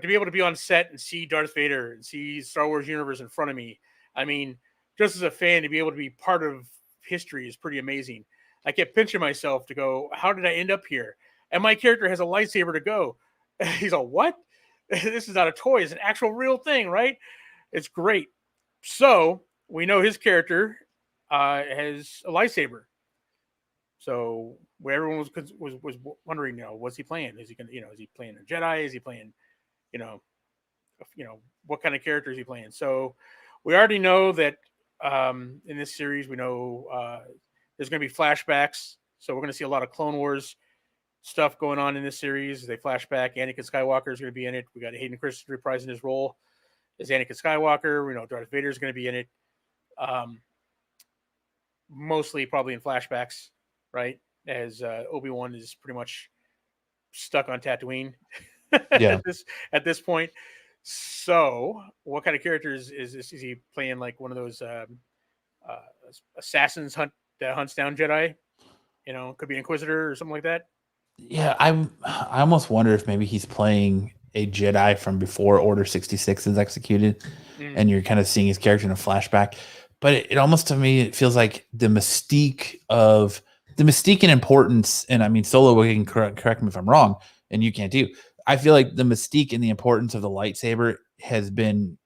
[SPEAKER 2] to be able to be on set and see Darth Vader and see Star Wars universe in front of me, I mean, just as a fan, to be able to be part of history is pretty amazing. I kept pinching myself to go, how did I end up here? And my character has a lightsaber to go. He's like, what? This is not a toy. It's an actual real thing, right? It's great. So we know his character has a lightsaber. So where everyone was wondering, what's he playing? Is he gonna, is he playing a Jedi? Is he playing, you know, what kind of character is he playing? So we already know that in this series, we know there's going to be flashbacks. So we're going to see a lot of Clone Wars stuff going on in this series. They flashback. Anakin Skywalker is going to be in it. We got Hayden Christensen reprising his role as Anakin Skywalker. We know Darth Vader is going to be in it. Mostly probably in flashbacks, right? As Obi-Wan is pretty much stuck on Tatooine at this point. So what kind of characters is he playing? Like one of those assassins that hunts down Jedi? Could be Inquisitor or something like that.
[SPEAKER 3] Yeah, I almost wonder if maybe he's playing a Jedi from before Order 66 is executed, and you're kind of seeing his character in a flashback. But it almost, to me, it feels like the mystique and importance, and I mean, Solo can correct me if I'm wrong, and you can't do. I feel like the mystique and the importance of the lightsaber has been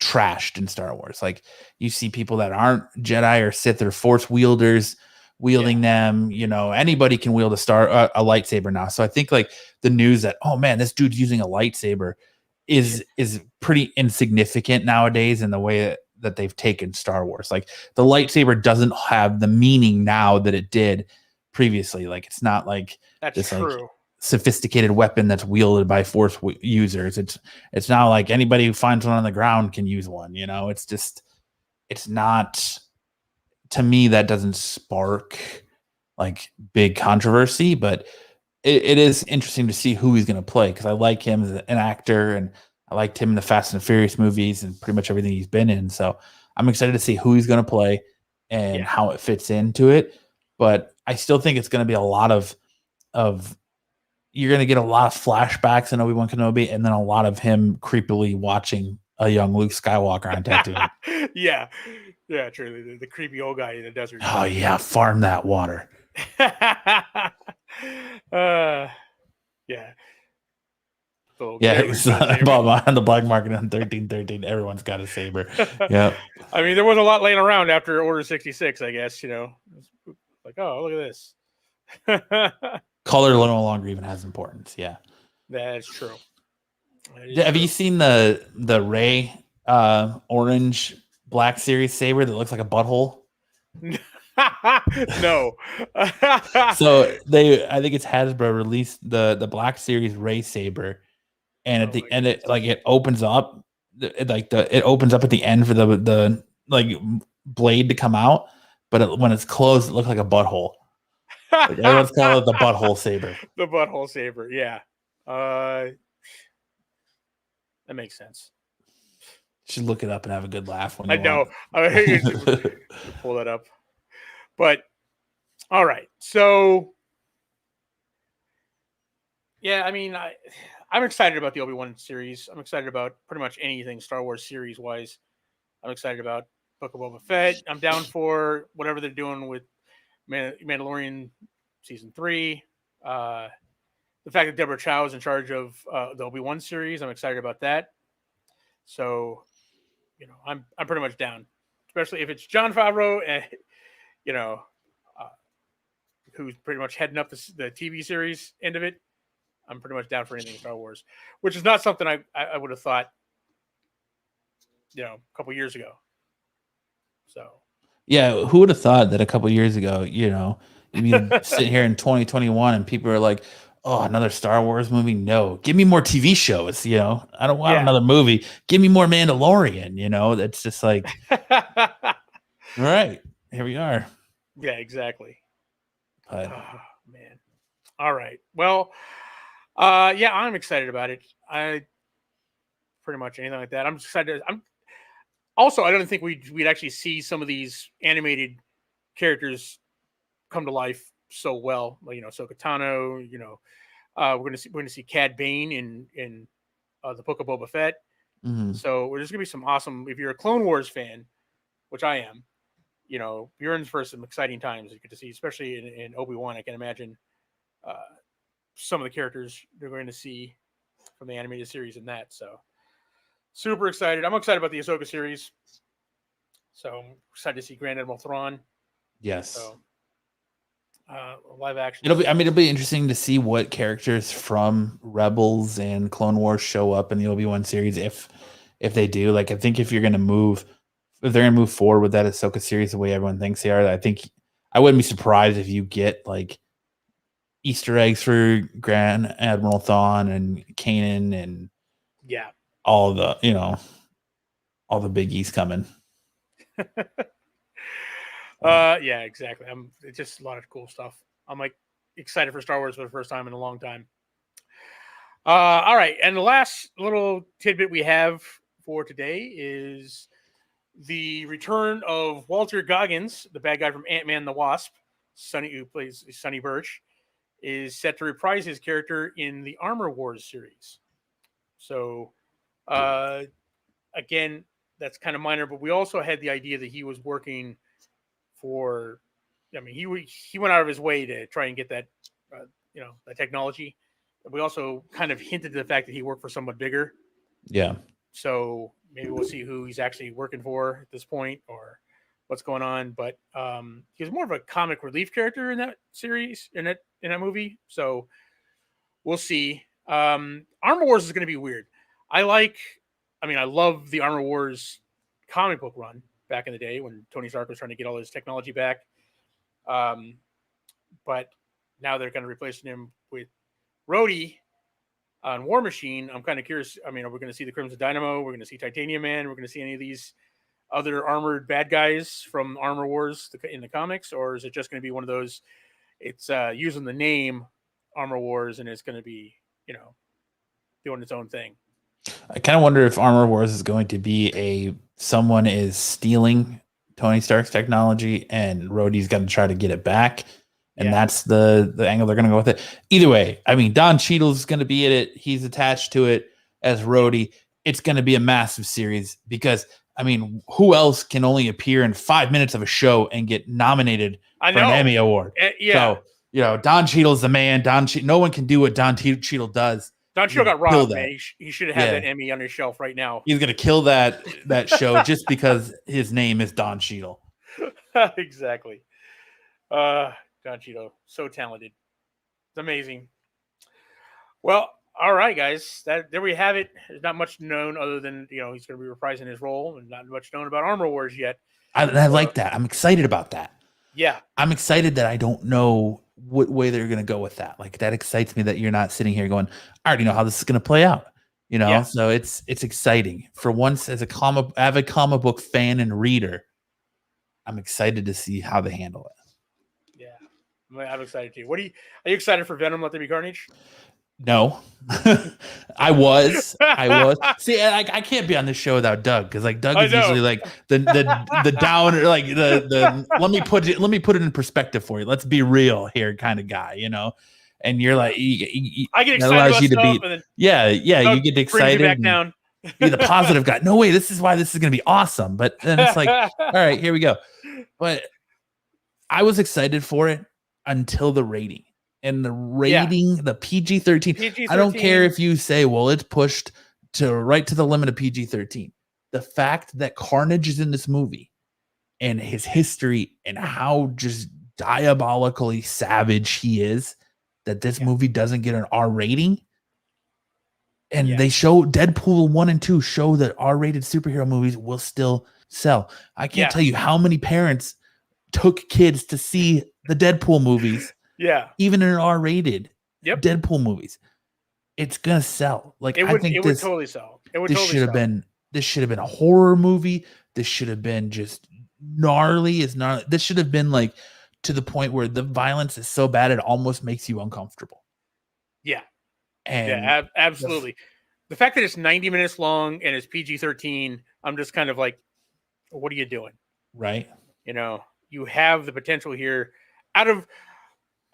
[SPEAKER 3] trashed in Star Wars. Like, you see people that aren't Jedi or Sith or Force wielders wielding them. Anybody can wield a lightsaber now. So I think like the news that, oh man, this dude's using a lightsaber is pretty insignificant nowadays in the way that they've taken Star Wars. Like, the lightsaber doesn't have the meaning now that it did previously. Like, it's not like
[SPEAKER 2] that's true.
[SPEAKER 3] Like sophisticated weapon that's wielded by Force users. It's not like anybody who finds one on the ground can use one. It's not. To me, that doesn't spark like big controversy, but it is interesting to see who he's going to play, because I like him as an actor, and I liked him in the Fast and Furious movies and pretty much everything he's been in. So I'm excited to see who he's going to play and how it fits into it. But I still think it's going to be a lot of you're going to get a lot of flashbacks in Obi-Wan Kenobi, and then a lot of him creepily watching a young Luke Skywalker on Tatooine.
[SPEAKER 2] Yeah, truly. The creepy old guy in the desert.
[SPEAKER 3] Oh, yeah. Farm that water.
[SPEAKER 2] Yeah.
[SPEAKER 3] It's on the black market on 1313. Everyone's got a saber. Yeah.
[SPEAKER 2] I mean, there was a lot laying around after Order 66, I guess, Like, oh, look at this.
[SPEAKER 3] Color no longer even has importance. Yeah.
[SPEAKER 2] That's true.
[SPEAKER 3] Have you seen the Rey orange Black Series saber that looks like a butthole?
[SPEAKER 2] No.
[SPEAKER 3] So I think it's Hasbro released the Black Series Rey saber, and at the end it opens up, it opens up at the end for the like blade to come out, but when it's closed, it looks like a butthole. Like, everyone's calling it the butthole saber.
[SPEAKER 2] The butthole saber, yeah. That makes sense.
[SPEAKER 3] Should look it up and have a good laugh when
[SPEAKER 2] I know. Pull that up. But all right. So yeah, I mean, I'm excited about the Obi-Wan series. I'm excited about pretty much anything Star Wars series wise. I'm excited about Book of Boba Fett. I'm down for whatever they're doing with Mandalorian season 3. The fact that Deborah Chow is in charge of the Obi-Wan series, I'm excited about that. So, I'm pretty much down, especially if it's Jon Favreau, and who's pretty much heading up the TV series end of it. I'm pretty much down for anything Star Wars, which is not something I would have thought, a couple years ago. So,
[SPEAKER 3] yeah, who would have thought that a couple years ago, you'd be sitting here in 2021 and people are like, oh, another Star Wars movie? No, give me more TV shows. I don't want another movie. Give me more Mandalorian. That's just like, all right, here we are.
[SPEAKER 2] Yeah, exactly.
[SPEAKER 3] But,
[SPEAKER 2] oh, man. All right. Well, yeah, I'm excited about it. I pretty much anything like that. I'm excited. I don't think we'd actually see some of these animated characters come to life so well. Like, Ahsoka Tano, we're gonna see Cad Bane in the Book of Boba Fett.
[SPEAKER 3] mm-hmm.
[SPEAKER 2] So there's gonna be some awesome. If you're a Clone Wars fan, which I am, you're in for some exciting times. You get to see, especially in Obi-Wan. I can imagine some of the characters you're going to see from the animated series in that. So super excited. I'm excited about the Ahsoka series. So I'm excited to see Grand Admiral Thrawn.
[SPEAKER 3] Yes.
[SPEAKER 2] So live action.
[SPEAKER 3] It'll be interesting to see what characters from Rebels and Clone Wars show up in the Obi-Wan series if they do. Like, I think if they're gonna move forward with that Ahsoka series the way everyone thinks they are, I think I wouldn't be surprised if you get like Easter eggs for Grand Admiral Thrawn and Kanan and all the biggies coming.
[SPEAKER 2] Yeah, exactly. It's just a lot of cool stuff. I'm like excited for Star Wars for the first time in a long time. All right, and the last little tidbit we have for today is the return of Walter Goggins, the bad guy from Ant-Man and the Wasp, who plays Sonny Birch, is set to reprise his character in the Armor Wars series. So, again, that's kind of minor, but we also had the idea that he was working for. I mean, he went out of his way to try and get that, that technology. We also kind of hinted to the fact that he worked for someone bigger.
[SPEAKER 3] Yeah.
[SPEAKER 2] So maybe we'll see who he's actually working for at this point or what's going on. But he was more of a comic relief character in that series, in that movie. So we'll see. Armor Wars is going to be weird. I love the Armor Wars comic book run back in the day when Tony Stark was trying to get all his technology back. But now they're kind of replacing him with Rhodey on War Machine. I'm kind of curious. I mean, are we going to see the Crimson Dynamo? We're going to see Titanium Man. We're going to see any of these other armored bad guys from Armor Wars in the comics, or is it just going to be one of those? It's using the name Armor Wars, and it's going to be, doing its own thing.
[SPEAKER 3] I kind of wonder if Armor Wars is going to be someone is stealing Tony Stark's technology, and Rhodey's going to try to get it back. And that's the angle they're going to go with it. Either way, I mean, Don Cheadle's going to be in it. He's attached to it as Rhodey. It's going to be a massive series because, I mean, who else can only appear in 5 minutes of a show and get nominated for an Emmy Award? So, Don Cheadle's the man. No one can do what Don Cheadle does.
[SPEAKER 2] Don Cheadle got robbed, man. He should have had that Emmy on his shelf right now.
[SPEAKER 3] He's going to kill that show just because his name is Don Cheadle.
[SPEAKER 2] Exactly. Don Cheadle, so talented. It's amazing. Well, all right, guys. There we have it. There's not much known other than, he's going to be reprising his role, and not much known about Armor Wars yet.
[SPEAKER 3] I like that. I'm excited about that.
[SPEAKER 2] Yeah.
[SPEAKER 3] I'm excited that I don't know what way they're going to go with that. Like, that excites me that you're not sitting here going, I already know how this is going to play out. So it's exciting. For once, as a avid comic book fan and reader, I'm excited to see how they handle it.
[SPEAKER 2] I'm excited too. Are you excited for Venom Let There Be Carnage?
[SPEAKER 3] No. I was. See, I can't be on this show without Doug, because like Doug is usually like the downer, like the let me put it in perspective for you. Let's be real here kind of guy, And you're like,
[SPEAKER 2] I get excited about
[SPEAKER 3] you
[SPEAKER 2] stuff,
[SPEAKER 3] to be,
[SPEAKER 2] and then
[SPEAKER 3] you get excited.
[SPEAKER 2] Back down.
[SPEAKER 3] Be the positive guy. No way, this is why this is going to be awesome. But then it's like, all right, here we go. But I was excited for it until the rating. And the rating, the PG-13. I don't care if you say, well, it's pushed right to the limit of PG-13. The fact that Carnage is in this movie and his history and how just diabolically savage he is, that this movie doesn't get an R rating. And they show Deadpool 1 and 2 show that R-rated superhero movies will still sell. I can't tell you how many parents took kids to see the Deadpool movies. Even in R-rated Deadpool movies. It's gonna sell. Like, I think
[SPEAKER 2] would totally sell.
[SPEAKER 3] This should have been a horror movie. This should have been just gnarly. This should have been like to the point where the violence is so bad it almost makes you uncomfortable. And
[SPEAKER 2] absolutely. The fact that it's 90 minutes long and it's PG-13, I'm just kind of like, what are you doing?
[SPEAKER 3] Right.
[SPEAKER 2] You have the potential here.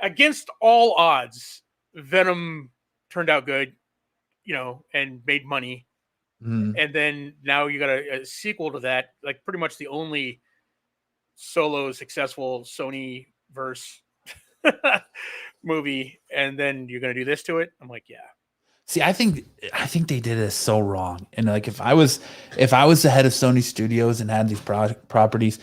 [SPEAKER 2] Against all odds, Venom turned out good, and made money. And then now you got a sequel to that, like pretty much the only solo successful Sony verse movie, and then you're going to do this to it. I'm like, yeah.
[SPEAKER 3] See, I think they did this so wrong. And like, if I was the head of Sony Studios and had these properties,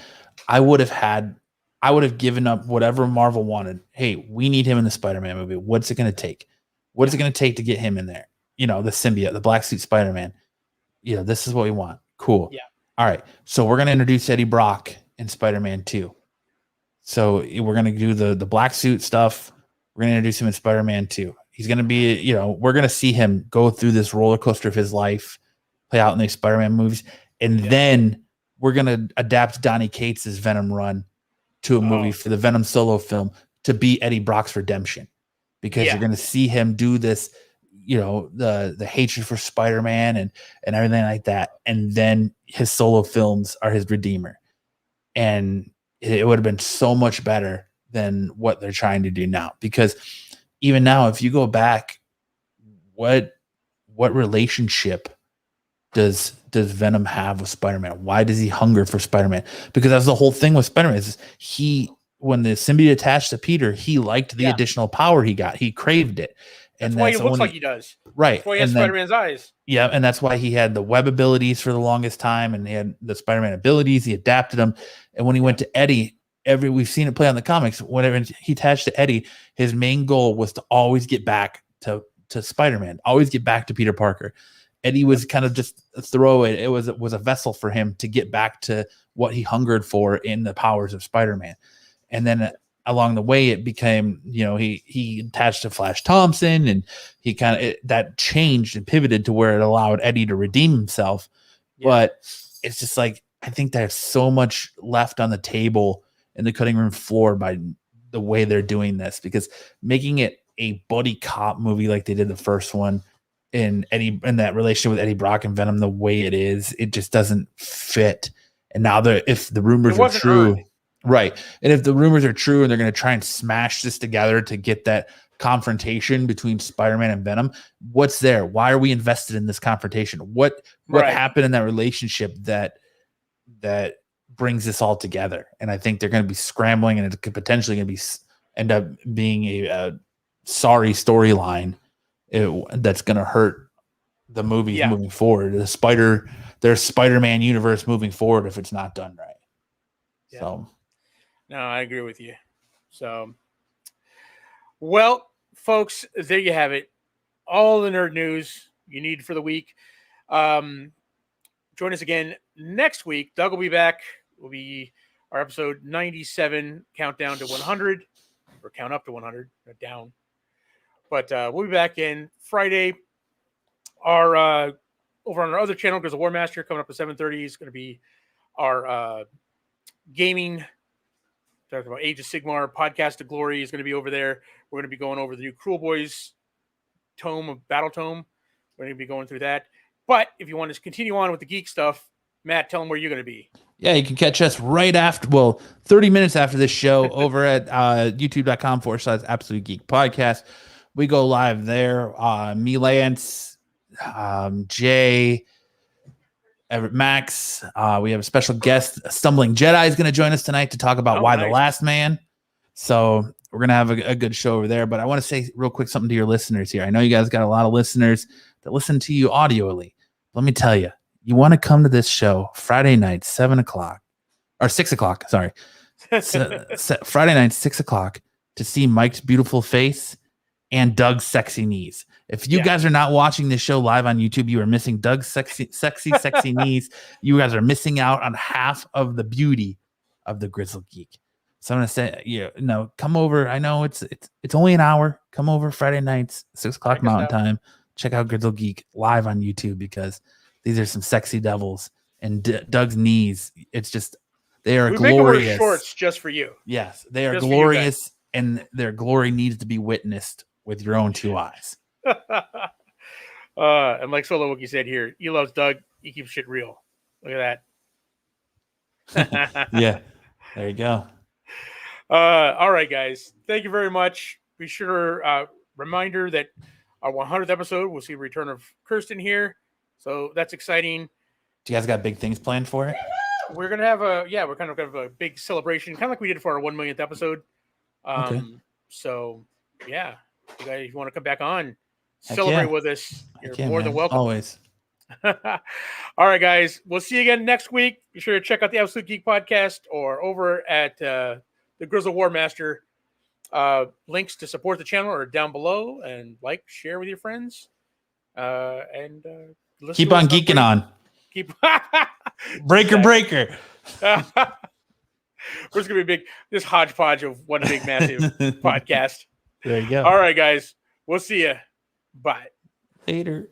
[SPEAKER 3] I would have given up whatever Marvel wanted. Hey, we need him in the Spider-Man movie. What's it going to take? What is it going to take to get him in there? The symbiote, the black suit Spider-Man. This is what we want. Cool.
[SPEAKER 2] Yeah.
[SPEAKER 3] All right. So we're going to introduce Eddie Brock in Spider-Man 2. So we're going to do the black suit stuff. We're going to introduce him in Spider-Man 2. He's going to be, we're going to see him go through this roller coaster of his life, play out in these Spider-Man movies. And then we're going to adapt Donny Cates' Venom run to a movie for the Venom solo film to be Eddie Brock's redemption, because you're going to see him do this, the hatred for Spider-Man and everything like that. And then his solo films are his redeemer. And it would have been so much better than what they're trying to do now, because even now, if you go back, what relationship does Venom have with Spider-Man? Why does he hunger for Spider-Man? Because that's the whole thing with Spider-Man. Is when the symbiote attached to Peter, he liked the additional power he got. He craved it.
[SPEAKER 2] That's why he looks like he does.
[SPEAKER 3] Right.
[SPEAKER 2] That's why he has Spider-Man's eyes.
[SPEAKER 3] Yeah, and that's why he had the web abilities for the longest time, and he had the Spider-Man abilities. He adapted them. And when he went to Eddie, we've seen it play on the comics. Whenever he attached to Eddie, his main goal was to always get back to Spider-Man, always get back to Peter Parker. Eddie was kind of just a throwaway. It was a vessel for him to get back to what he hungered for in the powers of Spider-Man. And then along the way, it became, he attached to Flash Thompson, and he that changed and pivoted to where it allowed Eddie to redeem himself. Yeah. But it's just like, I think there's so much left on the table in the cutting room floor by the way they're doing this, because making it a buddy cop movie like they did the first one, in that relationship with Eddie Brock and Venom, the way it is, it just doesn't fit. And now if the rumors are true, right? And if the rumors are true, and they're going to try and smash this together to get that confrontation between Spider-Man and Venom, what's there? Why are we invested in this confrontation? What happened in that relationship that brings this all together? And I think they're going to be scrambling, and it could potentially going to end up being a sorry storyline that's going to hurt the movie moving forward. Their Spider-Man universe moving forward, if it's not done right. Yeah. So,
[SPEAKER 2] no, I agree with you. So, well, folks, there you have it. All the nerd news you need for the week. Join us again next week. Doug will be back. Will be our episode 97, countdown to 100, or count up to 100, not down. But we'll be back in Friday. Our over on our other channel, Grizzled War Master, coming up at 7:30 is going to be our gaming. Talking about Age of Sigmar, Podcast to Glory is going to be over there. We're going to be going over the new Cruel Boys Battle Tome. We're going to be going through that. But if you want to continue on with the geek stuff, Matt, tell them where you're going to be.
[SPEAKER 3] Yeah, you can catch us right after, 30 minutes after this show over at youtube.com/Absolute Geek Podcast. We go live there. Me, Lance, Jay, Everett, Max. We have a special guest. Stumbling Jedi is going to join us tonight to talk about Why the Last Man. So we're going to have a good show over there. But I want to say real quick something to your listeners here. I know you guys got a lot of listeners that listen to you audioly. Let me tell you, you want to come to this show Friday night, 7 o'clock, or 6 o'clock. Sorry. Friday night, 6 o'clock, to see Mike's beautiful face and Doug's sexy knees. If you guys are not watching this show live on YouTube, you are missing Doug's sexy knees. You guys are missing out on half of the beauty of the Grizzled Geek. So I'm going to say, come over. I know it's only an hour. Come over Friday nights, 6 o'clock Mountain Time. Check out Grizzled Geek live on YouTube, because these are some sexy devils. And Doug's knees, it's just, they are glorious. We make
[SPEAKER 2] shorts just for you.
[SPEAKER 3] Yes, they are glorious, and their glory needs to be witnessed with your own two eyes.
[SPEAKER 2] And like Solo Wookie said here, he loves Doug. He keeps shit real. Look at
[SPEAKER 3] that. Yeah, there you go.
[SPEAKER 2] All right, guys. Thank you very much. Be sure, reminder that our 100th episode, we'll see a return of Kirsten here. So that's exciting.
[SPEAKER 3] Do you guys got big things planned for it?
[SPEAKER 2] we're gonna have we're kind of gonna have a big celebration, kind of like we did for our 1 millionth episode.
[SPEAKER 3] Okay.
[SPEAKER 2] So yeah, you guys, if you want to come back on,
[SPEAKER 3] Heck
[SPEAKER 2] celebrate
[SPEAKER 3] yeah.
[SPEAKER 2] with us, you're
[SPEAKER 3] Heck yeah,
[SPEAKER 2] more than
[SPEAKER 3] man.
[SPEAKER 2] welcome.
[SPEAKER 3] Always.
[SPEAKER 2] All right, guys, we'll see you again next week. Be sure to check out the Absolute Geek Podcast or over at the Grizzled War Master. Links to support the channel are down below, and share with your friends, and
[SPEAKER 3] Keep on geeking on.
[SPEAKER 2] Keep
[SPEAKER 3] breaker.
[SPEAKER 2] We're just gonna be this hodgepodge of one big massive podcast.
[SPEAKER 3] There you go.
[SPEAKER 2] All right, guys, we'll see you. Bye.
[SPEAKER 3] Later.